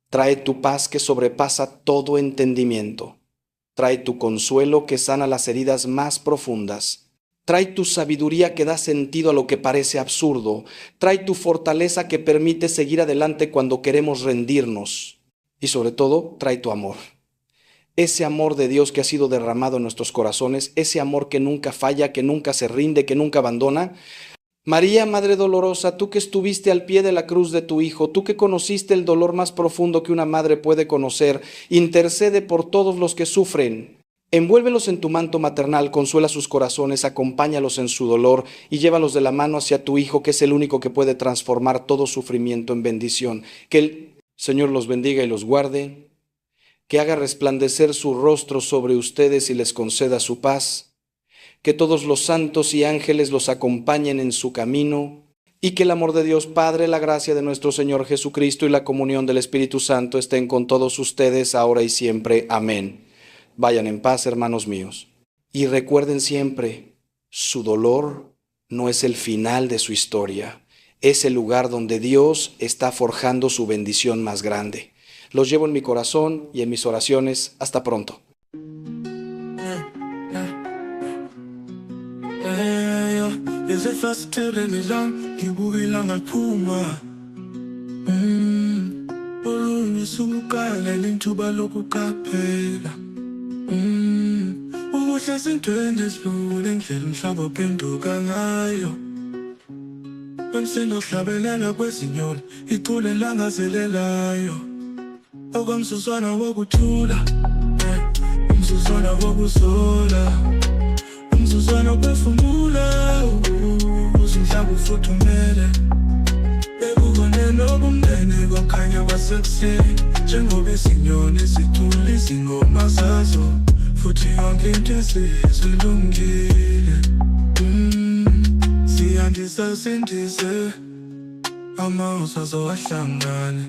Trae tu paz que sobrepasa todo entendimiento. Trae tu consuelo que sana las heridas más profundas. Trae tu sabiduría que da sentido a lo que parece absurdo. Trae tu fortaleza que permite seguir adelante cuando queremos rendirnos. Y sobre todo, trae tu amor. Ese amor de Dios que ha sido derramado en nuestros corazones, ese amor que nunca falla, que nunca se rinde, que nunca abandona. María, Madre Dolorosa, tú que estuviste al pie de la cruz de tu Hijo, tú que conociste el dolor más profundo que una madre puede conocer, intercede por todos los que sufren. Envuélvelos en tu manto maternal, consuela sus corazones, acompáñalos en su dolor y llévalos de la mano hacia tu Hijo, que es el único que puede transformar todo sufrimiento en bendición. Que el Señor los bendiga y los guarde, que haga resplandecer su rostro sobre ustedes y les conceda su paz, que todos los santos y ángeles los acompañen en su camino, y que el amor de Dios Padre, la gracia de nuestro Señor Jesucristo y la comunión del Espíritu Santo estén con todos ustedes ahora y siempre. Amén. Vayan en paz, hermanos míos. Y recuerden siempre, su dolor no es el final de su historia, es el lugar donde Dios está forjando su bendición más grande. Los llevo en mi corazón y en mis oraciones. Hasta pronto. Uhle sintweni esidlule indlela umhlaba ophenduka ngayo. Bensinohlabelela kwezinyoni icule langazelelayo. Okwamzuzwana wokuthula, umzuzwana wokuzola, umzuzwana ophefumula, umhlaba ufuthumele. Bekubone nobumnene kwakhanya kwasekuseni, njengoba izinyoni zicula izingoma zazo, futhi yonke into sesilungile. Siyandisa sindise, amazwi azowahlangane,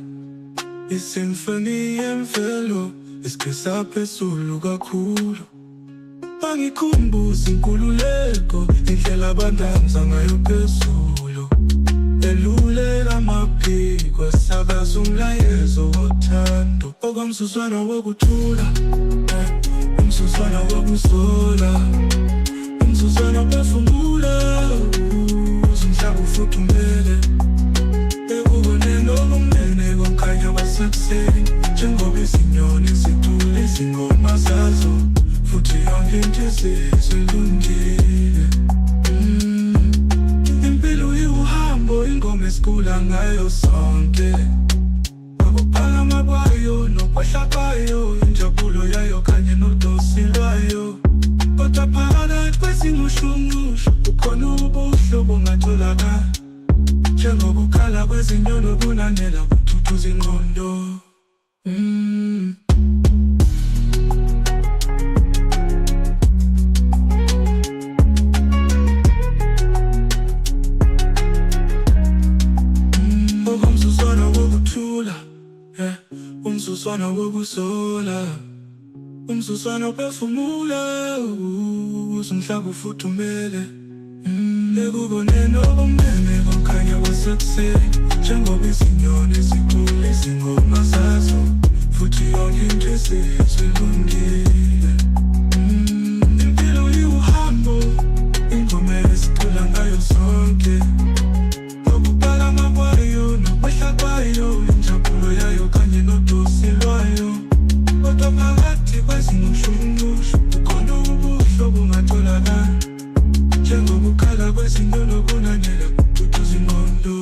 isimfoni yemvelo isikhisa phezulu kakhulu. Bangikhumbuza inkululeko, indlela abandanza ngayo phezulu, elulela amaphiko, esakaza umlayezo wothando. Okwamzuzwana wokuthula, umzuzwana wokuzola, umzuzwana ophefumula, umhlaba ufuthumele. Bekubone nobumnene kwakhanya kwasekuseni, njengoba izinyoni zicula izingoma zazo, futhi yonke into sesilungile. Impilo iwuhambo, ingoma esicula ngayo sonke, ukuphakama kwayo nokwehla kwayo, injabulo yayo kanye nodosi lwayo. Kodwa phakathi kwezingushungushu kukhona ubuhlobo obungatholakala, njengokukhala kwezinyoni okunanela kuthuthuza ingqondo. Okwamzuzwana wokuthula, umzuzwana wokuzola, umzuzwana ophefumula, umhlaba ufuthumele. Bekubone nobumnene kwakhanya kwasekuseni, njengoba izinyoni zicula izingoma zazo, futhi yonke into sesilungile. Impilo iwuhambo, ingoma esicula ngayo sonke, ukuphakama kwayo nokwehla kwayo, injabulo yayo kanye nodosi lwayo. Kodwa phakathi kwezingushungushu kukhona ubuhlobo obungatholakala, njengokukhala kwezinyoni okunanela kuthuthuza ingqondo.